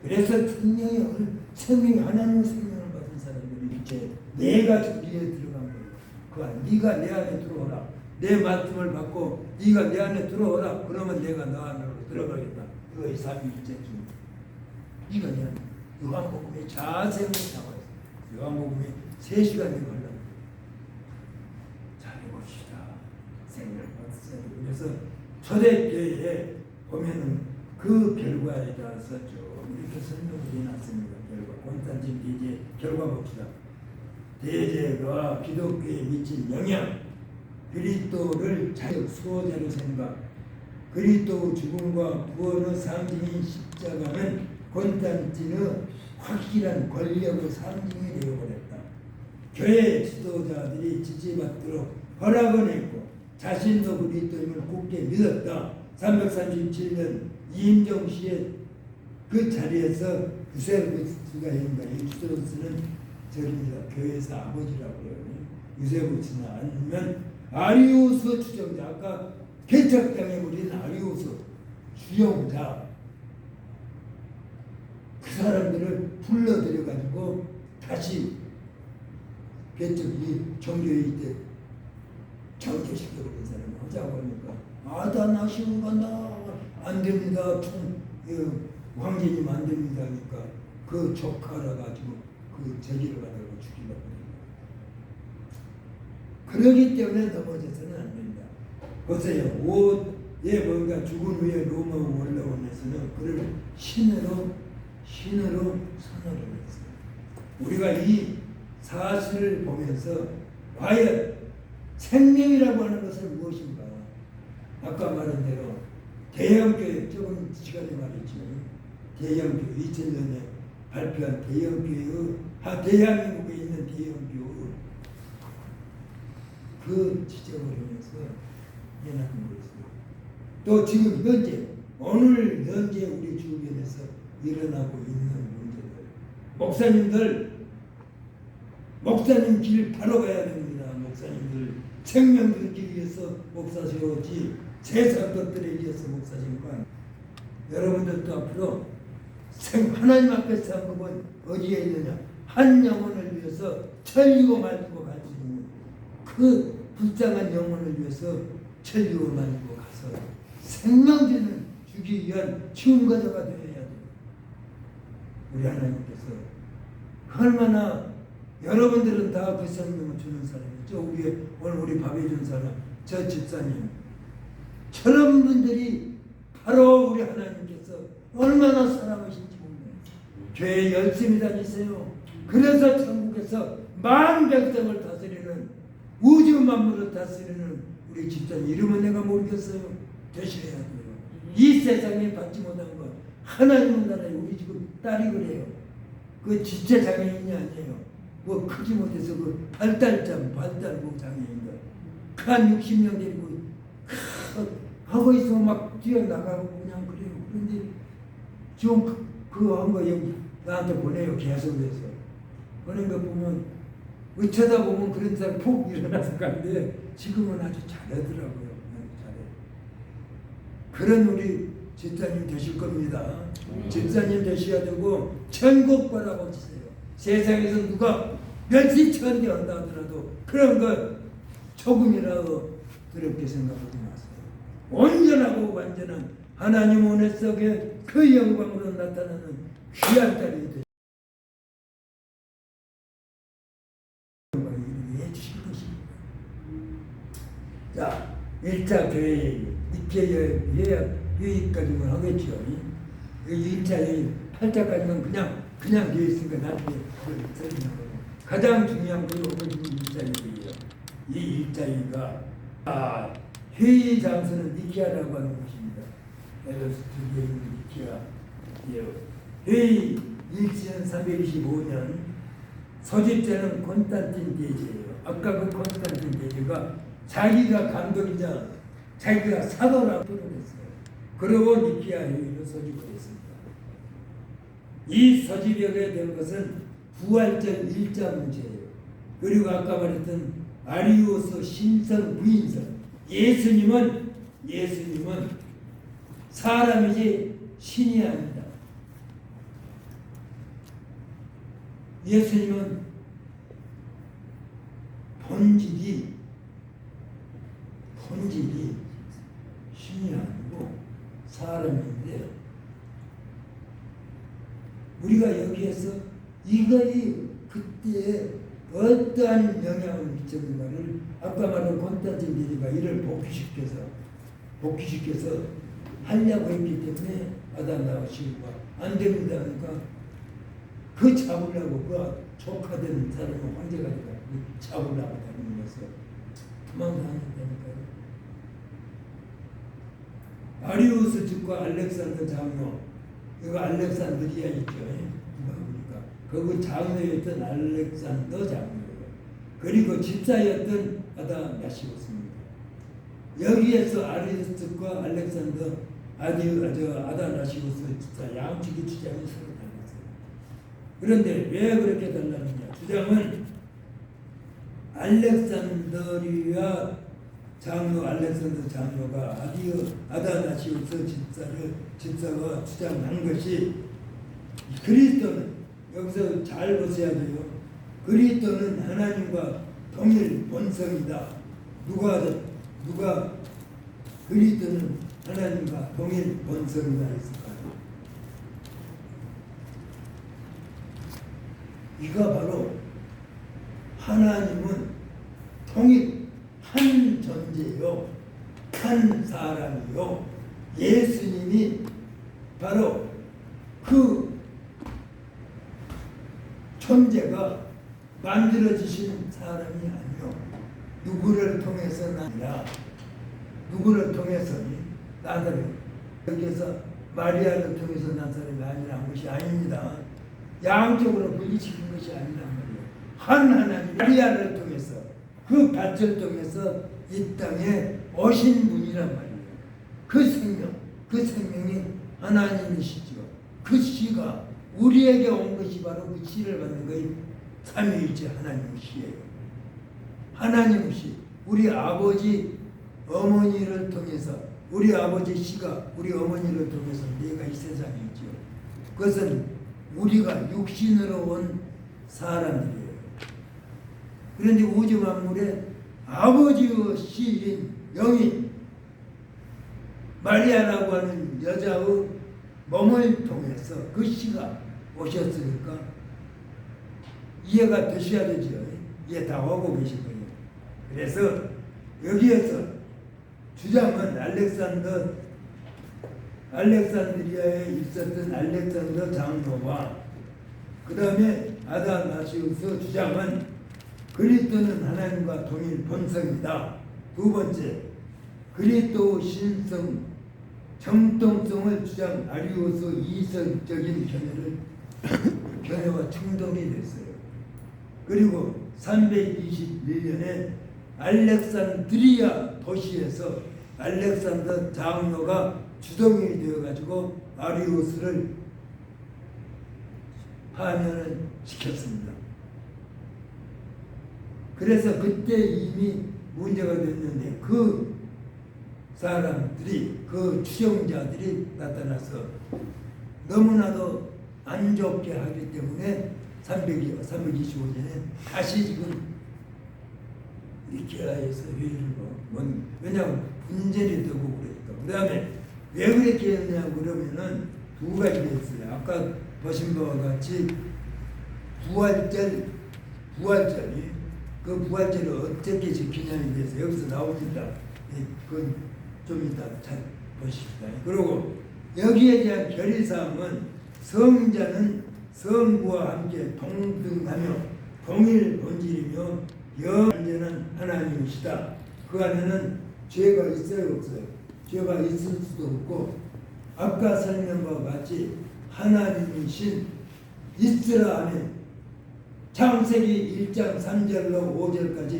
그래서 생명이 하나님의 생명을 받은 사람들이 이제 내가 주리에 들어간 거예요. 그 네가 내 안에 들어오라. 내 말씀을 받고 네가 내 안에 들어오라. 그러면 내가 너 안으로 들어가겠다. 그것이 삼위일체입니다. 네가 내 안에 요한복음에 자세히 나와 있어요. 요한복음에 3시간이 걸려. 생명을 받으세요. 그래서 초대교회에 보면은 그 결과에 따라서 좀 이렇게 설명을 해놨습니다. 결과 곤스탄틴 대제 결과 봅시다. 대제가 기독교에 미친 영향, 그리스도를 자격 수호자로 생각, 그리스도 죽음과 구원의 상징인 십자가는 곤스탄틴의 확실한 권력의 상징이 되어버렸다. 교회 지도자들이 지지받도록 허락을 했고 자신도 그리스도임을 굳게 믿었다. 337년 이임정 씨의 그 자리에서 유세부스가 있는가. 유세부스는 저입니다. 교회에서 아버지라고 해요. 유세부스나 아니면 아리우스 주정자. 아까 개척당에 우리는 아리우스 주영자. 그 사람들을 불러들여가지고 다시 개척이 정교회의 때 정죄시켜버린 사람을 하자고 하니까 아다나시우스 간다. 안 됩니다. 황제님 안 됩니다. 하니까 그 조카라 가지고 그 제기를 가지고 죽이려고 합니다. 그러기 때문에 넘어져서는 안 된다. 보세요. 옷에 뭔가 죽은 후에 로마 원로원에서는 그를 신으로 선언을 했어요. 우리가 이 사실을 보면서 과연 생명이라고 하는 것은 무엇인가? 아까 말한 대로 대형교회, 조금 시간에 말했죠. 대형교회, 2000년에 발표한 대형교회의 대한민국에 있는 대형교회 그 지적을 하면서 해나간 거였어요. 또 지금 현재 오늘 현재 우리 주변에서 일어나고 있는 문제들, 목사님 길 바로 가야 됩니다. 목사님들 생명 들기 위해서 목사 세웠지 세상 것들에 의해서 목사 세우고 여러분들도 앞으로 하나님 앞에서 한 것은 어디에 있느냐? 한 영혼을 위해서 천리고 말리고 갈 수 있는 그 불쌍한 영혼을 위해서 천리고 말리고 가서 생명전을 주기 위한 지원가자가 되어야 돼요. 우리 하나님께서 얼마나 여러분들은 다 그 생명을 주는 사람이죠. 오늘 우리 밥해 준 사람, 저 집사님 저런 분들이 바로 우리 하나님께서 얼마나 사랑하신지 몰라요. 교회 열심히 다니세요. 그래서 천국에서 만 백성을 다스리는 우주 만물을 다스리는 우리 집사님 이름은 내가 모르겠어요. 되셔야 돼요. 이 세상에 받지 못한 것 하나님 나라에 우리 지금 딸이 그래요. 그 지체 장애인이 아니에요. 뭐 크지 못해서 그 발달목 장애인들 한 60명 데리고 하고 있으면 막 뛰어나가고 그냥 그래요. 그런데 지금 그거 한 거 여기 나한테 보내요. 계속해서 보낸 거 보면 어쩌다 보면 그런 사람 푹 일어나서 가는데 지금은 아주 잘하더라고요. 잘해. 그런 우리 집사님 되실 겁니다. 집사님 되셔야 되고 천국 바라보세요. 세상에서 누가 몇십 천대 한다 하더라도 그런 거 조금이라도 더럽게 생각하지 마세요. 온전하고 완전한 하나님 은혜 속에 그 영광으로 나타나는 귀한 자리 되시길 해주실 것입니다. 자, 1차 교회 니케아 여기까지만 하겠죠. 1차 여기 8차까지는 그냥 되어 있으니까 나중에 설명하고 가장 중요한 건 1차 여기예요. 이 1차 여기가 회의 장소는 니케아라고 하는 곳입니다. 에베소 두개에 있는 니케아. 회의 1325년 소집자는 콘스탄틴 대제예요. 아까 그 콘스탄틴 대제가 자기가 감독이자 자기가 사도라고 표현했어요. 그리고 니케아 회의를 소집을 했습니다. 이 소집하게 된 것은 부활절 일자 문제예요. 그리고 아까 말했던 아리우스 신성 부인성 예수님은 사람이지 신이 아니다. 예수님은 본질이 신이 아니고 사람인데 우리가 여기에서 이거이 그때에 어떠한 영향을 미쳤는가를 아까 말한 콘스탄틴 대제가 이를 복귀시켜서 하려고 했기 때문에 아다나시우가 안 됩니다. 그러니까 그 잡으려고 그 조카된 사람을 황제가 되고 잡으려고 다니면서 도망다녔다니까요. 아리우스 즉과 알렉산더 장로 이거 알렉산드리아 있죠. 누가 보니까 그 장로였던 알렉산더 장로예요. 그리고 집사였던 아다나시우스입니다. 여기에서 아리스트과 알렉산더 아다나시우스 집사 양측의 주장이 서로 달랐어요. 그런데 왜 그렇게 달랐느냐? 주장은 알렉산더리아 장로 알렉산더 장로가 아다나시우스 집사가 주장한 것이 그리스도는 여기서 잘 보셔야 돼요. 그리스도는 하나님과 동일 본성이다. 누가 그리스도는 하나님과 동일 본성이다 했을까요? 이가 바로 하나님은 통일 아버지요, 한 사람이요, 예수님이 바로 그 존재가 만들어지신 사람이 아니요, 누구를 통해서는 아니라 누구를 통해서니 나사렛, 여기에서 마리아를 통해서 난 사람이 아니란 것이 아닙니다. 양쪽으로 분리시킨 것이 아니란 말이에요. 한 하나님 마리아를 통해서 그 밭을 통해서 이 땅에 오신 분이란 말이에요. 그 생명, 그 생명이 하나님이시죠. 그 씨가 우리에게 온 것이 바로 그 씨를 받는 것이 삼위일체 하나님의 씨예요. 하나님의 씨, 우리 아버지 어머니를 통해서, 우리 아버지 씨가 우리 어머니를 통해서 내가 이 세상에 있죠. 그것은 우리가 육신으로 온 사람들이에요. 그런데 우주 만물에 아버지의 씨인 영인 마리아라고 하는 여자의 몸을 통해서 그 씨가 오셨으니까 이해가 되셔야 되죠. 이해 다 하고 계신 거예요. 그래서 여기에서 주장은 알렉산드리아에 있었던 알렉산더 장로와 그 다음에 아다나시우스 주장은 그리스도는 하나님과 동일 본성이다. 두 번째, 그리스도 신성 정통성을 주장 아리우스 이성적인 견해와 충돌이 됐어요. 그리고 321년에 알렉산드리아 도시에서 알렉산더 장로가 주동이 되어가지고 아리우스를 파면을 시켰습니다. 그래서 그때 이미 문제가 됐는데 그 사람들이, 그 추종자들이 나타나서 너무나도 안 좋게 하기 때문에 325년에 다시 지금 니케아에서 회의를 왜냐하면 분쟁이 되고 그러니까. 그 다음에 왜 그렇게 했냐 그러면은 두 가지가 있어요. 아까 보신 바와 같이 부활절이 그 부활절을 어떻게 지키냐에 대해서 여기서 나옵니다. 그건 좀 이따 잘 보십시다. 그리고 여기에 대한 결의사항은 성자는 성부와 함께 동등하며 동일 본질이며 영원한 하나님이시다. 그 안에는 죄가 있어요, 없어요? 죄가 있을 수도 없고, 아까 설명과 같이 하나님이신 이스라 안에 창세기 1장 3절로 5절까지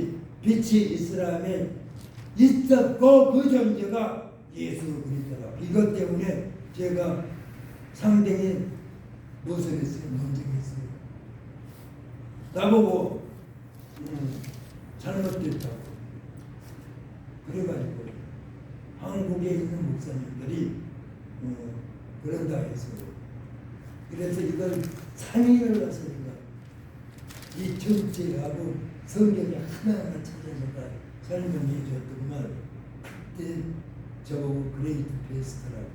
빛이 이스라엘에 있었고 그 존재가 예수 그리스도다. 이것 때문에 제가 상당히 무엇을 했어요? 논쟁했어요. 나보고 잘못됐다고. 그래가지고 한국에 있는 목사님들이 그런다 해서, 그래서 이걸 상의를 해서 이 전체하고 성경이 하나하나 찾아서 설명해 줬더니만 그때 저보고 그레이트 베스트라고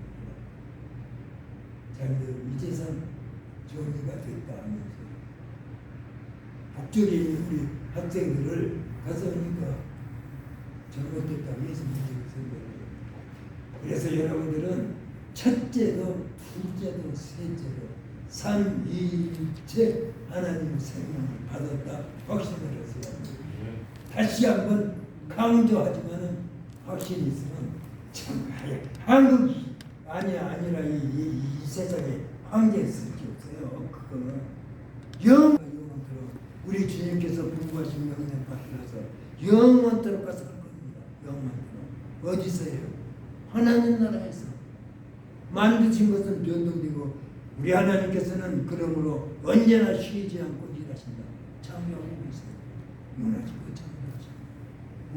자기들 이제선 정리가 됐다 하면서 북쪽에 있는 우리 학생들을 가서 하니까 잘못됐다고 해서 문제가 생겨요. 그래서 여러분들은 첫째도 둘째도 셋째도 삼위일체 하나님 생명을 받았다 확신을 했어요. 다시 한번 강조하지만은 확신이 있으면 참 한국이 아니라 이 세상에 황제일 수밖에 없어요. 그거는 영원토록 우리 주님께서 분부하신 명령에 받들어서 영원토록 가서 갈 겁니다. 영원토록 어디서요? 하나님 나라에서 만드신 것은 변동되고 우리 하나님께서는 그러므로 언제나 쉬지 않고 일하신다. 참여하고 있어요. 무너지고 참여하시고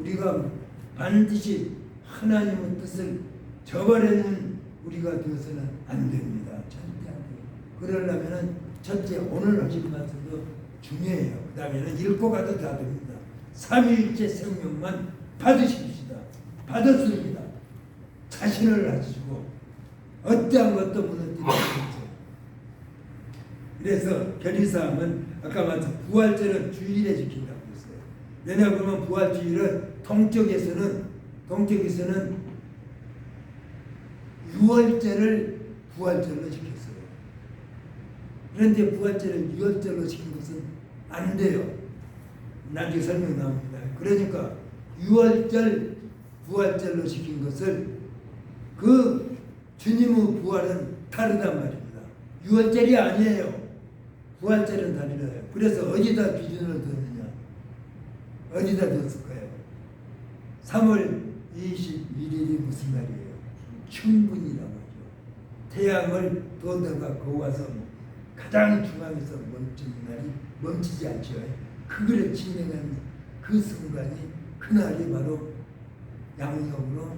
우리가 반드시 하나님의 뜻을 저버리는 우리가 되어서는 안 됩니다. 절대 안 돼요. 그러려면 첫째 오늘 하신 말씀도 중요해요. 그 다음에는 읽고 가도 다 됩니다. 삼위일체 생명만 받으십시다. 받았습니다. 자신을 가지고 어떠한 것도 무너뜨리지 않죠. 그래서 결의사항은 아까 말씀 부활절은 주일에 지킨다고 했어요. 왜냐하면 부활주일은 동쪽에서는 동쪽에서는 유월절을 부활절로 시켰어요. 그런데 부활절을 유월절로 시킨 것은 안 돼요. 나중에 설명 나옵니다. 그러니까 유월절 부활절로 시킨 것을 그 주님의 부활은 다르단 말입니다. 유월절이 아니에요. 부활절은 다르요. 그래서 어디다 기준을 뒀느냐? 어디다 뒀을 거예요? 3월 21일이 무슨 날이에요? 춘분이라고 하죠. 태양을 돋다가 거 와서 가장 중앙에서 멈추는 날이 멈추지 않죠. 그거를 진행하는 그 순간이 그날이 바로 양력으로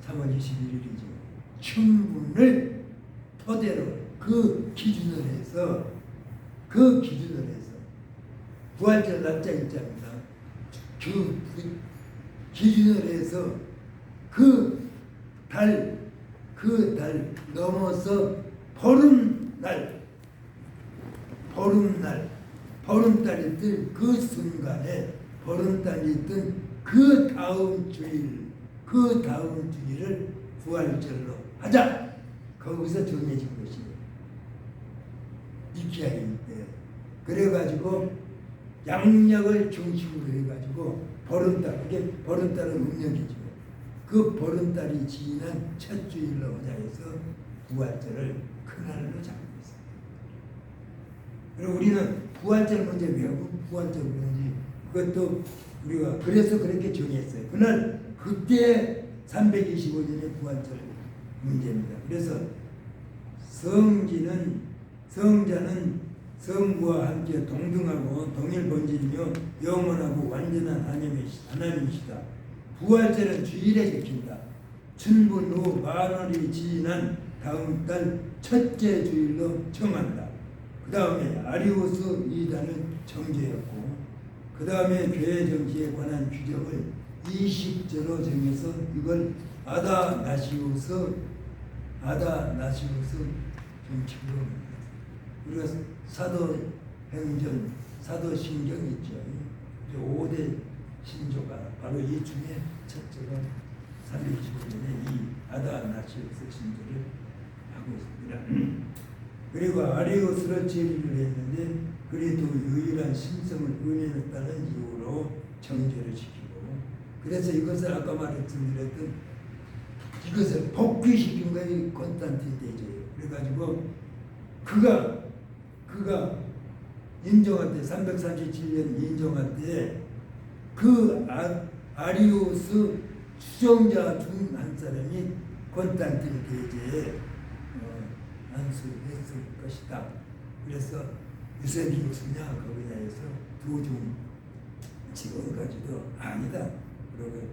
3월 21일이죠. 춘분을 토대로 그 기준을 해서 부활절 날짜 있잖아요. 그 기준을 해서 그 달 넘어서 보름달이 뜰 그 순간에 보름달이 뜬 그 다음 주일을 부활절로 하자. 거기서 정해진 것이에요. 니케아일 때. 그래가지고 양력을 중심으로 해가지고 보름달, 그게 보름달은 음력이죠. 그 보름달이 지난 첫 주일로 하자 해서 부활절을 그날로 잡고 있습니다. 그리고 우리는 부활절 문제 외우고 부활절 문제 그것도 우리가 그래서 그렇게 정했어요. 그때 325년의 부활절 문제입니다. 그래서 성자는 성부와 함께 동등하고 동일 본질이며 영원하고 완전한 하나님이시다. 부활절은 주일에 지킨다. 춘분 후 만월이 지난 다음 달 첫째 주일로 정한다. 그 다음에 아리우스 이단을 정죄했고 그 다음에 교회 정치에 관한 규정을 20조로 정해서 이걸 아다나시우스 정치로 우리가 사도행전, 사도신경 있죠. 5대 신조가 바로 이 중에 첫째가 325년에 이 아다나시우스 신조를 하고 있습니다. 그리고 아리우스를 제리를 했는데 그래도 유일한 신성을 은혜했다는 이유로 정죄를 시키고 그래서 이것을 아까 말씀드렸던 이것을 복귀시킨 것이 콘스탄틴 대제예요. 그래가지고 그가 인정할 때 337년 인정할 때 그 아리우스 추종자 중 한 사람이 콘스탄틴 대제에 안수했을 것이다. 그래서 유세비우스냐 거기냐 해서 두중 지금까지도 아니다. 그러고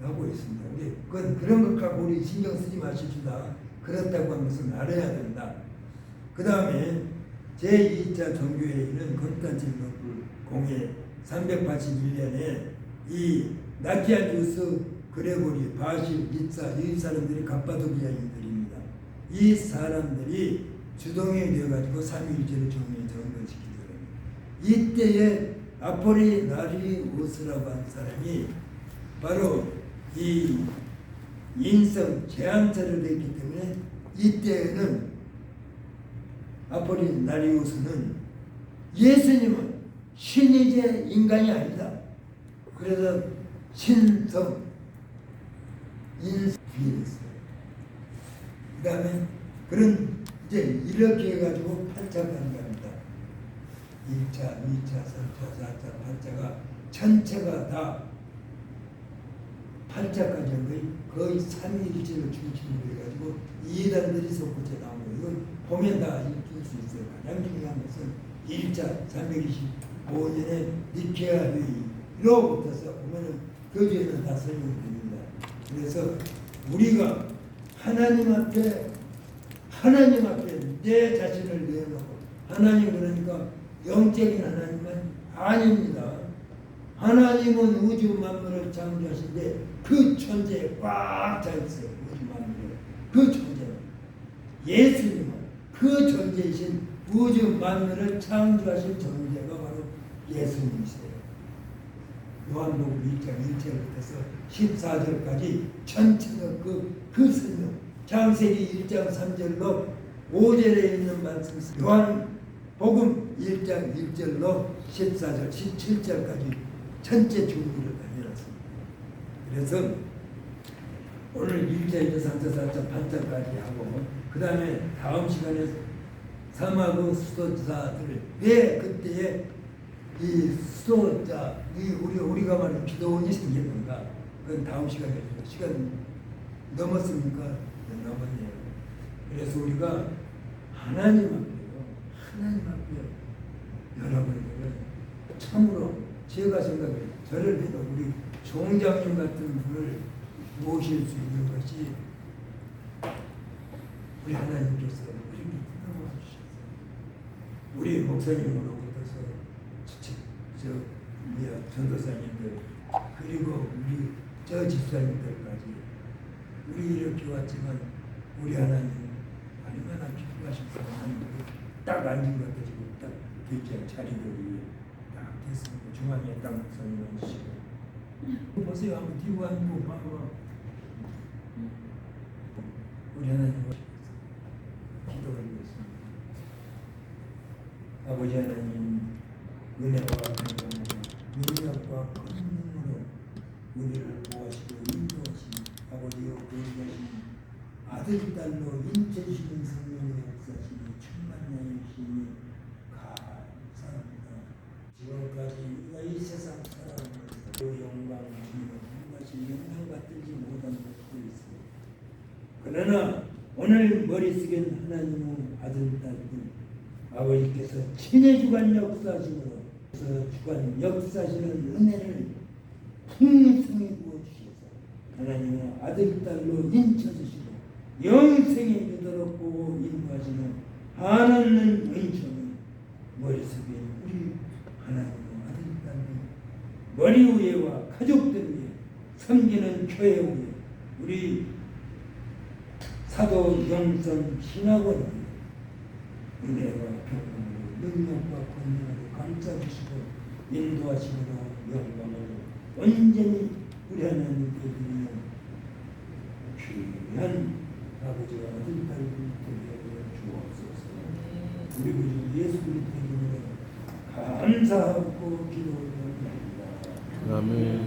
하고 있습니다. 그런 것 갖고 우리 신경 쓰지 마십시다. 그렇다고 하는 것은 알아야 된다. 그 다음에 제2차 종교회의는 콘스탄티노플 공회 381년에 이 나키아누스 그레고리 바실 이사 이 사람들이 갑바도기아인들입니다. 이 사람들이 주동이 되어가지고 삼위일체를 정면시키더라고요. 이때에 아포리나리우스라고 한 사람이 바로 이 인성 제한체를 했기 때문에 이때에는 아포리나리우스는 예수님은 신이제 인간이 아니다. 그래서 신성 인수했어요. 그 다음에 그런 이제 이렇게 해가지고 8차가 합니다. 1차, 2차, 3차, 4차, 8차가 전체가 다 8차까지 한 거의 3일째를 중심으로 해가지고 이단들이 솟구쳐 나온 거예요. 이건 보면 다 읽을 수 있어요. 가장 중요한 것은 1차 325년에 니케아 회의로부터서 보면은 그 뒤에는 다 설명됩니다. 그래서 우리가 하나님 앞에 내 자신을 내놓고 하나님 그러니까 영적인 하나님은 아닙니다. 하나님은 우주 만물을 창조하신데 그 존재에 꽉 차 있어요. 우주 만물을. 그 존재는 예수님은 그 존재이신 우주 만물을 창조하신 존재가 바로 예수님이세요. 요한복음 1장 1절부터 14절까지 전체적 그 설명, 창세기 1장 3절로 5절에 있는 말씀, 요한복음 1장 1절로 14절, 17절까지 전체 준비를 다 해놨습니다. 그래서 오늘 1자, 2자, 3자, 4자, 8자까지 하고 그 다음에 다음 시간에 사마구 수도자들 왜 그때에 이 수도자 우리가 말하는 기도원이 생겼는가, 그건 다음 시간에 시간 넘었습니까? 네, 넘었네요. 그래서 우리가 하나님 앞에요 여러분들은 참으로 제가 생각해요. 저를 해도 우리 총장님 같은 분을 모실 수 있는 것이 우리 하나님께서 그렇게 부탁하셨어요. 우리 목사님으로부터서 전도사님들 그리고 우리 저 집사님들까지 우리 이렇게 왔지만 우리 하나님 얼마나 기뻐하셔서 딱 앉은 것도 지금 딱 교체 차리고 딱 됐습니다. 중앙에 딱 목사님 오시고 보세요. 한번 뒤로 앉고 봐봐. 우리 하나님 기도를 드렸습니다. 아버지 하나님 은혜와 능력과 권능으로 우리를 모아시고 인도하신 아버지여 거룩하신 아들 딸로 인쳐주시는 성령의 역사시니 충만하시니 감사합니다. 지금까지 우리가 이 세상 살아오면서 그 영광 주님을 한가지 영광 받들지 못한 것도 있습니다. 그러나 오늘 머릿속엔 하나님의 아들 딸들 아버지께서 친의 주관 역사하심으로 주관 역사하시는 은혜를 풍성히 부어주셔서 하나님의 아들 딸로 인쳐주시고 영생에 이르도록 인도하시는 한없는 은총이 머릿속에 우리 하나님의 아들 딸들 머리 위에와 가족들 위에 섬기는 교회 위에 우리 사도 영성 신학원 은혜와 평강으로 능력과 권능으로 감싸주시고 인도하시므로 영광을 온전히 우리 하나님께 드리는 귀한 아버지와 아들 딸을 되게 주옵소서. 우리 구 예수 그리스도 이름으로 감사하고 기도합니다. 아멘.